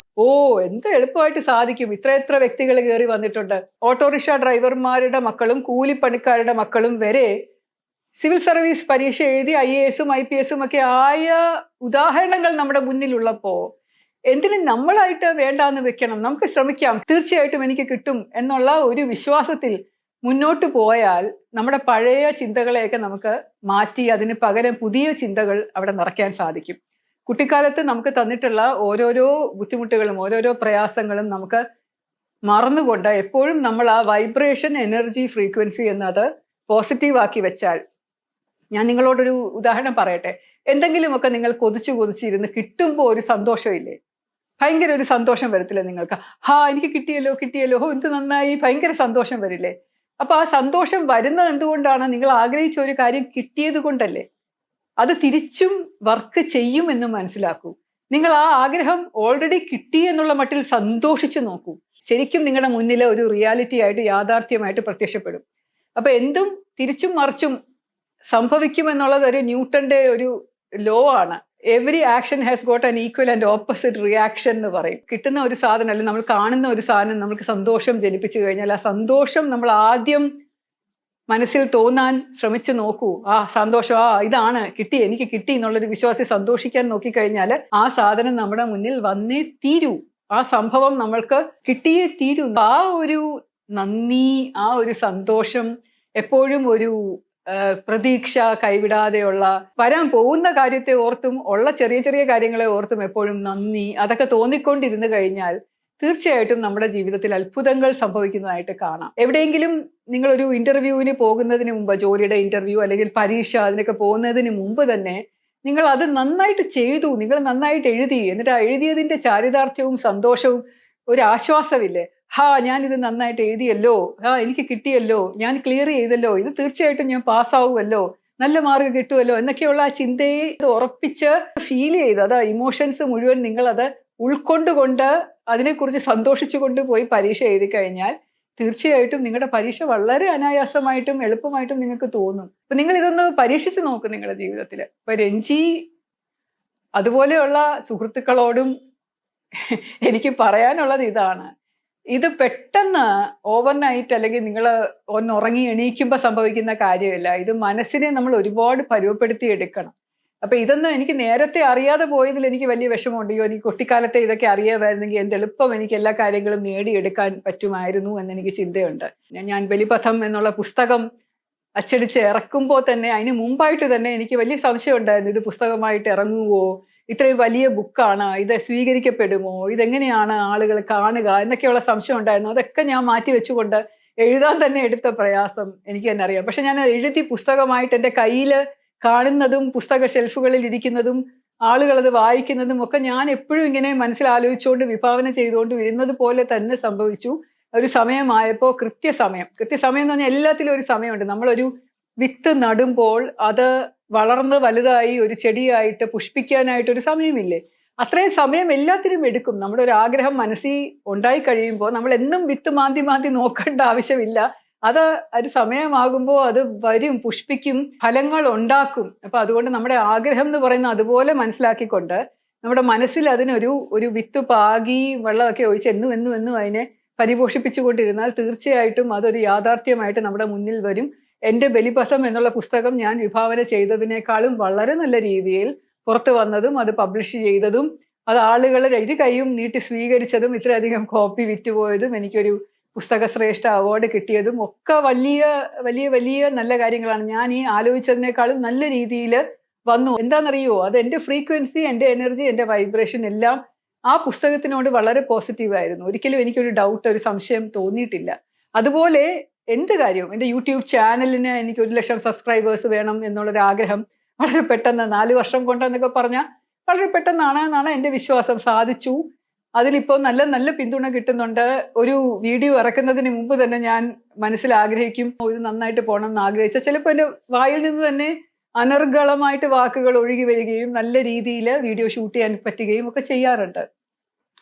എന്ത് എളുപ്പമായിട്ട് സാധിക്കും, ഇത്ര വ്യക്തികൾ കയറി വന്നിട്ടുണ്ട്. ഓട്ടോറിക്ഷ ഡ്രൈവർമാരുടെ മക്കളും കൂലിപ്പണിക്കാരുടെ മക്കളും വരെ സിവിൽ സർവീസ് പരീക്ഷ എഴുതി IASഉം IPSഉം ഒക്കെ ആയ ഉദാഹരണങ്ങൾ നമ്മുടെ മുന്നിലുള്ളപ്പോ എന്തിന് നമ്മളായിട്ട് വേണ്ടാന്ന് വെക്കണം? നമുക്ക് ശ്രമിക്കാം, തീർച്ചയായിട്ടും എനിക്ക് കിട്ടും എന്നുള്ള ഒരു വിശ്വാസത്തിൽ മുന്നോട്ട് പോയാൽ നമ്മുടെ പഴയ ചിന്തകളെയൊക്കെ നമുക്ക് മാറ്റി അതിന് പകരം പുതിയ ചിന്തകൾ അവിടെ നിറയ്ക്കാൻ സാധിക്കും. കുട്ടിക്കാലത്ത് നമുക്ക് തന്നിട്ടുള്ള ഓരോരോ ബുദ്ധിമുട്ടുകളും ഓരോരോ പ്രയാസങ്ങളും നമുക്ക് മറന്നുകൊണ്ട് എപ്പോഴും നമ്മൾ ആ വൈബ്രേഷൻ എനർജി ഫ്രീക്വൻസി എന്നത് പോസിറ്റീവ് ആക്കി വെച്ചാൽ, ഞാൻ നിങ്ങളോടൊരു ഉദാഹരണം പറയട്ടെ. എന്തെങ്കിലുമൊക്കെ നിങ്ങൾ കൊതിച്ചിരുന്ന് കിട്ടുമ്പോൾ ഒരു സന്തോഷമില്ലേ, ഭയങ്കര ഒരു സന്തോഷം വരത്തില്ലേ നിങ്ങൾക്ക്? എനിക്ക് കിട്ടിയല്ലോ, എന്ത് നന്നായി, ഭയങ്കര സന്തോഷം വരില്ലേ? അപ്പൊ ആ സന്തോഷം വരുന്നത് എന്തുകൊണ്ടാണ്? നിങ്ങൾ ആഗ്രഹിച്ച ഒരു കാര്യം കിട്ടിയത് കൊണ്ടല്ലേ. അത് തിരിച്ചും വർക്ക് ചെയ്യുമെന്ന് മനസ്സിലാക്കൂ. നിങ്ങൾ ആ ആഗ്രഹം ഓൾറെഡി കിട്ടി എന്നുള്ള മട്ടിൽ സന്തോഷിച്ചു നോക്കൂ. ശരിക്കും നിങ്ങളുടെ മുന്നിൽ ഒരു റിയാലിറ്റി ആയിട്ട്, യാഥാർത്ഥ്യമായിട്ട് പ്രത്യക്ഷപ്പെടും. അപ്പൊ എന്തും തിരിച്ചും മറിച്ചും സംഭവിക്കുമെന്നുള്ളത് ഒരു ന്യൂട്ടന്റെ ഒരു ലോ ആണ്. Every action has got an equal and opposite reaction എന്ന് പറയും. കിട്ടുന്ന ഒരു സാധനം, അല്ലെങ്കിൽ നമ്മൾ കാണുന്ന ഒരു സാധനം നമുക്ക് സന്തോഷം ജനിപ്പിച്ചു കഴിഞ്ഞാൽ ആ സന്തോഷം നമ്മൾ ആദ്യം മനസ്സിൽ തോന്നാൻ ശ്രമിച്ചു നോക്കൂ. സന്തോഷം, ഇതാണ് എനിക്ക് കിട്ടി എന്നുള്ളൊരു വിശ്വാസി സന്തോഷിക്കാൻ നോക്കിക്കഴിഞ്ഞാൽ ആ സാധനം നമ്മുടെ മുന്നിൽ വന്നേ തീരൂ. ആ സംഭവം നമ്മൾക്ക് കിട്ടിയേ തീരൂ. ആ ഒരു നന്ദി, ആ ഒരു സന്തോഷം, എപ്പോഴും ഒരു പ്രതീക്ഷ കൈവിടാതെയുള്ള, വരാൻ പോകുന്ന കാര്യത്തെ ഓർത്തും ഉള്ള ചെറിയ ചെറിയ കാര്യങ്ങളെ ഓർത്തും എപ്പോഴും നന്ദി, അതൊക്കെ തോന്നിക്കൊണ്ടിരുന്നു കഴിഞ്ഞാൽ തീർച്ചയായിട്ടും നമ്മുടെ ജീവിതത്തിൽ അത്ഭുതങ്ങൾ സംഭവിക്കുന്നതായിട്ട് കാണാം. എവിടെയെങ്കിലും നിങ്ങളൊരു ഇന്റർവ്യൂവിന് പോകുന്നതിന് മുമ്പ്, ജോലിയുടെ ഇന്റർവ്യൂ അല്ലെങ്കിൽ പരീക്ഷ, അതിനൊക്കെ പോകുന്നതിന് മുമ്പ് തന്നെ നിങ്ങൾ അത് നന്നായിട്ട് ചെയ്തു, നിങ്ങൾ നന്നായിട്ട് എഴുതി, എന്നിട്ട് ആ എഴുതിയതിന്റെ ചാരിതാർത്ഥ്യവും സന്തോഷവും ഒരു ആശ്വാസമില്ലേ? ഞാനിത് നന്നായിട്ട് എഴുതിയല്ലോ, എനിക്ക് കിട്ടിയല്ലോ, ഞാൻ ക്ലിയർ ചെയ്തല്ലോ, ഇത് തീർച്ചയായിട്ടും ഞാൻ പാസ്സാവുമല്ലോ, നല്ല മാർക്ക് കിട്ടുമല്ലോ എന്നൊക്കെയുള്ള ആ ചിന്തയെ ഉറപ്പിച്ച് ഫീൽ ചെയ്ത്, അത് ഇമോഷൻസ് മുഴുവൻ നിങ്ങൾ അത് ഉൾക്കൊണ്ടുകൊണ്ട് അതിനെക്കുറിച്ച് സന്തോഷിച്ചുകൊണ്ട് പോയി പരീക്ഷ എഴുതി കഴിഞ്ഞാൽ തീർച്ചയായിട്ടും നിങ്ങളുടെ പരീക്ഷ വളരെ അനായാസമായിട്ടും എളുപ്പമായിട്ടും നിങ്ങൾക്ക് തോന്നും. അപ്പൊ നിങ്ങൾ ഇതൊന്ന് പരീക്ഷിച്ച് നോക്കും നിങ്ങളുടെ ജീവിതത്തിൽ. ഇപ്പൊ രഞ്ജി അതുപോലെയുള്ള സുഹൃത്തുക്കളോടും എനിക്ക് പറയാനുള്ളത് ഇതാണ്. ഇത് പെട്ടെന്ന് ഓവർനൈറ്റ് അല്ലെങ്കിൽ നിങ്ങൾ ഒന്ന് ഉറങ്ങി എണീക്കുമ്പോൾ സംഭവിക്കുന്ന കാര്യമില്ല. ഇത് മനസ്സിനെ നമ്മൾ ഒരുപാട് പരുവപ്പെടുത്തി എടുക്കണം. അപ്പൊ ഇതൊന്നും എനിക്ക് നേരത്തെ അറിയാതെ പോയതിൽ എനിക്ക് വലിയ വിഷമമുണ്ട്. അയ്യോ, എനിക്ക് കുട്ടിക്കാലത്തെ ഇതൊക്കെ അറിയാമായിരുന്നെങ്കിൽ എന്തെളുപ്പം എനിക്ക് എല്ലാ കാര്യങ്ങളും നേടിയെടുക്കാൻ പറ്റുമായിരുന്നു എന്നെനിക്ക് ചിന്തയുണ്ട്. ഞാൻ ബലിപഥം എന്നുള്ള പുസ്തകം അച്ചടിച്ച് ഇറക്കുമ്പോൾ തന്നെ അതിന് മുമ്പായിട്ട് തന്നെ എനിക്ക് വലിയ സംശയം ഉണ്ടായിരുന്നു. ഇത് പുസ്തകമായിട്ട് ഇറങ്ങുമോ, ഇത്രയും വലിയ ബുക്കാണ്, ഇത് സ്വീകരിക്കപ്പെടുമോ, ഇതെങ്ങനെയാണ് ആളുകൾ കാണുക എന്നൊക്കെയുള്ള സംശയം ഉണ്ടായിരുന്നു. അതൊക്കെ ഞാൻ മാറ്റി വെച്ചുകൊണ്ട് എഴുതാൻ തന്നെ എടുത്ത പ്രയാസം എനിക്ക് തന്നെ അറിയാം. പക്ഷെ ഞാൻ എഴുതി പുസ്തകമായിട്ട് എൻ്റെ കയ്യിൽ കാണുന്നതും പുസ്തക ഷെൽഫുകളിൽ ഇരിക്കുന്നതും ആളുകളത് വായിക്കുന്നതും ഒക്കെ ഞാൻ എപ്പോഴും ഇങ്ങനെ മനസ്സിലാലോചിച്ചുകൊണ്ട് വിഭാവന ചെയ്തുകൊണ്ട് വരുന്നത് പോലെ തന്നെ സംഭവിച്ചു. ഒരു സമയമായപ്പോൾ കൃത്യസമയം എന്ന് പറഞ്ഞാൽ എല്ലാത്തിലും ഒരു സമയമുണ്ട്. നമ്മളൊരു വിത്ത് നടുമ്പോൾ അത് വളർന്ന് വലുതായി ഒരു ചെടിയായിട്ട് പുഷ്പിക്കാനായിട്ട് ഒരു സമയമില്ലേ? അത്രയും സമയം എല്ലാത്തിനും എടുക്കും. നമ്മുടെ ഒരു ആഗ്രഹം മനസ്സിൽ ഉണ്ടായി കഴിയുമ്പോൾ നമ്മൾ എന്നും വിത്ത് മാന്തി നോക്കേണ്ട ആവശ്യമില്ല. അത് ഒരു സമയമാകുമ്പോൾ അത് വരും, പുഷ്പിക്കും, ഫലങ്ങൾ ഉണ്ടാക്കും. അപ്പൊ അതുകൊണ്ട് നമ്മുടെ ആഗ്രഹം എന്ന് പറയുന്നത് അതുപോലെ മനസ്സിലാക്കിക്കൊണ്ട് നമ്മുടെ മനസ്സിൽ അതിനൊരു വിത്ത് പാകി വെള്ളമൊക്കെ ഒഴിച്ച് എന്നും അതിനെ പരിപോഷിപ്പിച്ചുകൊണ്ടിരുന്നാൽ തീർച്ചയായിട്ടും അതൊരു യാഥാർത്ഥ്യമായിട്ട് നമ്മുടെ മുന്നിൽ വരും. എൻ്റെ ബലിപഥം എന്നുള്ള പുസ്തകം ഞാൻ വിഭാവന ചെയ്തതിനേക്കാളും വളരെ നല്ല രീതിയിൽ പുറത്തു വന്നതും അത് പബ്ലിഷ് ചെയ്തതും അത് ആളുകൾ ഇരു കൈയും നീട്ടി സ്വീകരിച്ചതും ഇത്രയധികം കോപ്പി വിറ്റുപോയതും എനിക്കൊരു പുസ്തക ശ്രേഷ്ഠ അവാർഡ് കിട്ടിയതും ഒക്കെ വലിയ വലിയ വലിയ നല്ല കാര്യങ്ങളാണ്. ഞാൻ ഈ ആലോചിച്ചതിനേക്കാളും നല്ല രീതിയിൽ വന്നു. എന്താണെന്നറിയോ, അത് എൻ്റെ ഫ്രീക്വൻസി, എൻ്റെ എനർജി, എൻ്റെ വൈബ്രേഷൻ എല്ലാം ആ പുസ്തകത്തിനോട് വളരെ പോസിറ്റീവായിരുന്നു. ഒരിക്കലും എനിക്കൊരു ഡൗട്ട്, ഒരു സംശയം തോന്നിയിട്ടില്ല. അതുപോലെ എന്ത് കാര്യവും, എൻ്റെ യൂട്യൂബ് ചാനലിന് എനിക്ക് 1,00,000 സബ്സ്ക്രൈബേഴ്സ് വേണം എന്നുള്ളൊരാഗ്രഹം വളരെ പെട്ടെന്ന് 4 വർഷം കൊണ്ടെന്നൊക്കെ പറഞ്ഞാൽ വളരെ പെട്ടെന്നാണ് എന്നാണ് എൻ്റെ വിശ്വാസം. സാധിച്ചു. അതിലിപ്പോൾ നല്ല നല്ല പിന്തുണ കിട്ടുന്നുണ്ട്. ഒരു വീഡിയോ ഇറക്കുന്നതിന് മുമ്പ് തന്നെ ഞാൻ മനസ്സിൽ ആഗ്രഹിക്കും, ഇത് നന്നായിട്ട് പോകണം എന്ന് ആഗ്രഹിച്ചാൽ ചിലപ്പോൾ എൻ്റെ വായിൽ നിന്ന് തന്നെ അനർഗളമായിട്ട് വാക്കുകൾ ഒഴുകി വരികയും നല്ല രീതിയിൽ വീഡിയോ ഷൂട്ട് ചെയ്യാൻ പറ്റുകയും ഒക്കെ ചെയ്യാറുണ്ട്.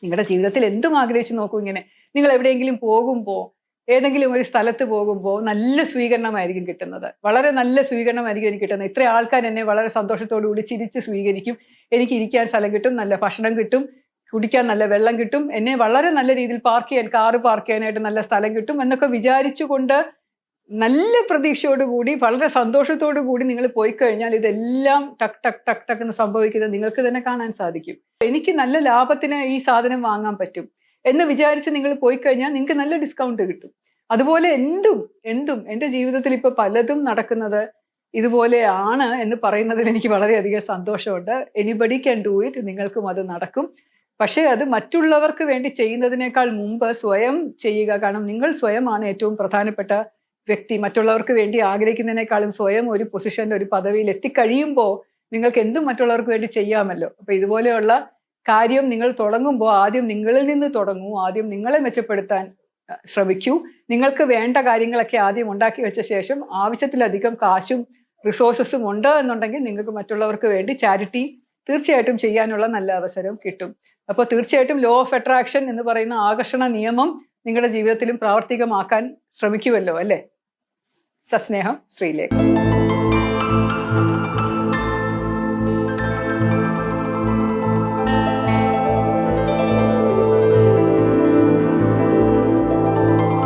നിങ്ങളുടെ ജീവിതത്തിൽ എന്തും ആഗ്രഹിച്ച് നോക്കൂ. ഇങ്ങനെ നിങ്ങൾ എവിടെയെങ്കിലും പോകുമ്പോൾ, ഏതെങ്കിലും ഒരു സ്ഥലത്ത് പോകുമ്പോൾ നല്ല സ്വീകരണമായിരിക്കും കിട്ടുന്നത്. വളരെ നല്ല സ്വീകരണമായിരിക്കും എനിക്ക് കിട്ടുന്നത്. ഇത്ര ആൾക്കാർ എന്നെ വളരെ സന്തോഷത്തോടു കൂടി ചിരിച്ച് സ്വീകരിക്കും. എനിക്ക് ഇരിക്കാൻ സ്ഥലം കിട്ടും, നല്ല ഭക്ഷണം കിട്ടും, കുടിക്കാൻ നല്ല വെള്ളം കിട്ടും, എന്നെ വളരെ നല്ല രീതിയിൽ കാറ് പാർക്ക് ചെയ്യാനായിട്ട് നല്ല സ്ഥലം കിട്ടും എന്നൊക്കെ വിചാരിച്ചുകൊണ്ട് നല്ല പ്രതീക്ഷയോടുകൂടി വളരെ സന്തോഷത്തോടു കൂടി നിങ്ങൾ പോയി കഴിഞ്ഞാൽ ഇതെല്ലാം ടക്ക് ടക്ക് ടക്ക് ടക്ക് എന്ന് സംഭവിക്കുന്നത് നിങ്ങൾക്ക് തന്നെ കാണാൻ സാധിക്കും. എനിക്ക് നല്ല ലാഭത്തിന് ഈ സാധനം വാങ്ങാൻ പറ്റും എന്ന് വിചാരിച്ച് നിങ്ങൾ പോയി കഴിഞ്ഞാൽ നിങ്ങൾക്ക് നല്ല ഡിസ്കൗണ്ട് കിട്ടും. അതുപോലെ എന്തും എൻ്റെ ജീവിതത്തിൽ ഇപ്പോൾ പലതും നടക്കുന്നത് ഇതുപോലെയാണ് എന്ന് പറയുന്നതിൽ എനിക്ക് വളരെയധികം സന്തോഷമുണ്ട്. Anybody can do it. നിങ്ങൾക്കും അത് നടക്കും. പക്ഷേ അത് മറ്റുള്ളവർക്ക് വേണ്ടി ചെയ്യുന്നതിനേക്കാൾ മുമ്പ് സ്വയം ചെയ്യുക. കാരണം നിങ്ങൾ സ്വയമാണ് ഏറ്റവും പ്രധാനപ്പെട്ട വ്യക്തി. മറ്റുള്ളവർക്ക് വേണ്ടി ആഗ്രഹിക്കുന്നതിനേക്കാളും സ്വയം ഒരു പൊസിഷനിൽ, ഒരു പദവിയിൽ എത്തിക്കഴിയുമ്പോൾ നിങ്ങൾക്ക് എന്തും മറ്റുള്ളവർക്ക് വേണ്ടി ചെയ്യാമല്ലോ. അപ്പൊ ഇതുപോലെയുള്ള കാര്യം നിങ്ങൾ തുടങ്ങുമ്പോൾ ആദ്യം നിങ്ങളിൽ നിന്ന് തുടങ്ങൂ. ആദ്യം നിങ്ങളെ മെച്ചപ്പെടുത്താൻ ശ്രമിക്കൂ. നിങ്ങൾക്ക് വേണ്ട കാര്യങ്ങളൊക്കെ ആദ്യം ഉണ്ടാക്കി വെച്ച ശേഷം ആവശ്യത്തിലധികം കാശും റിസോഴ്സസും ഉണ്ട് എന്നുണ്ടെങ്കിൽ നിങ്ങൾക്ക് മറ്റുള്ളവർക്ക് വേണ്ടി ചാരിറ്റി തീർച്ചയായിട്ടും ചെയ്യാനുള്ള നല്ല അവസരം കിട്ടും. അപ്പോൾ തീർച്ചയായിട്ടും ലോ ഓഫ് അട്രാക്ഷൻ എന്ന് പറയുന്ന ആകർഷണ നിയമം നിങ്ങളുടെ ജീവിതത്തിലും പ്രാവർത്തികമാക്കാൻ ശ്രമിക്കുമല്ലോ, അല്ലേ? സസ്നേഹം, ശ്രീലേഖ.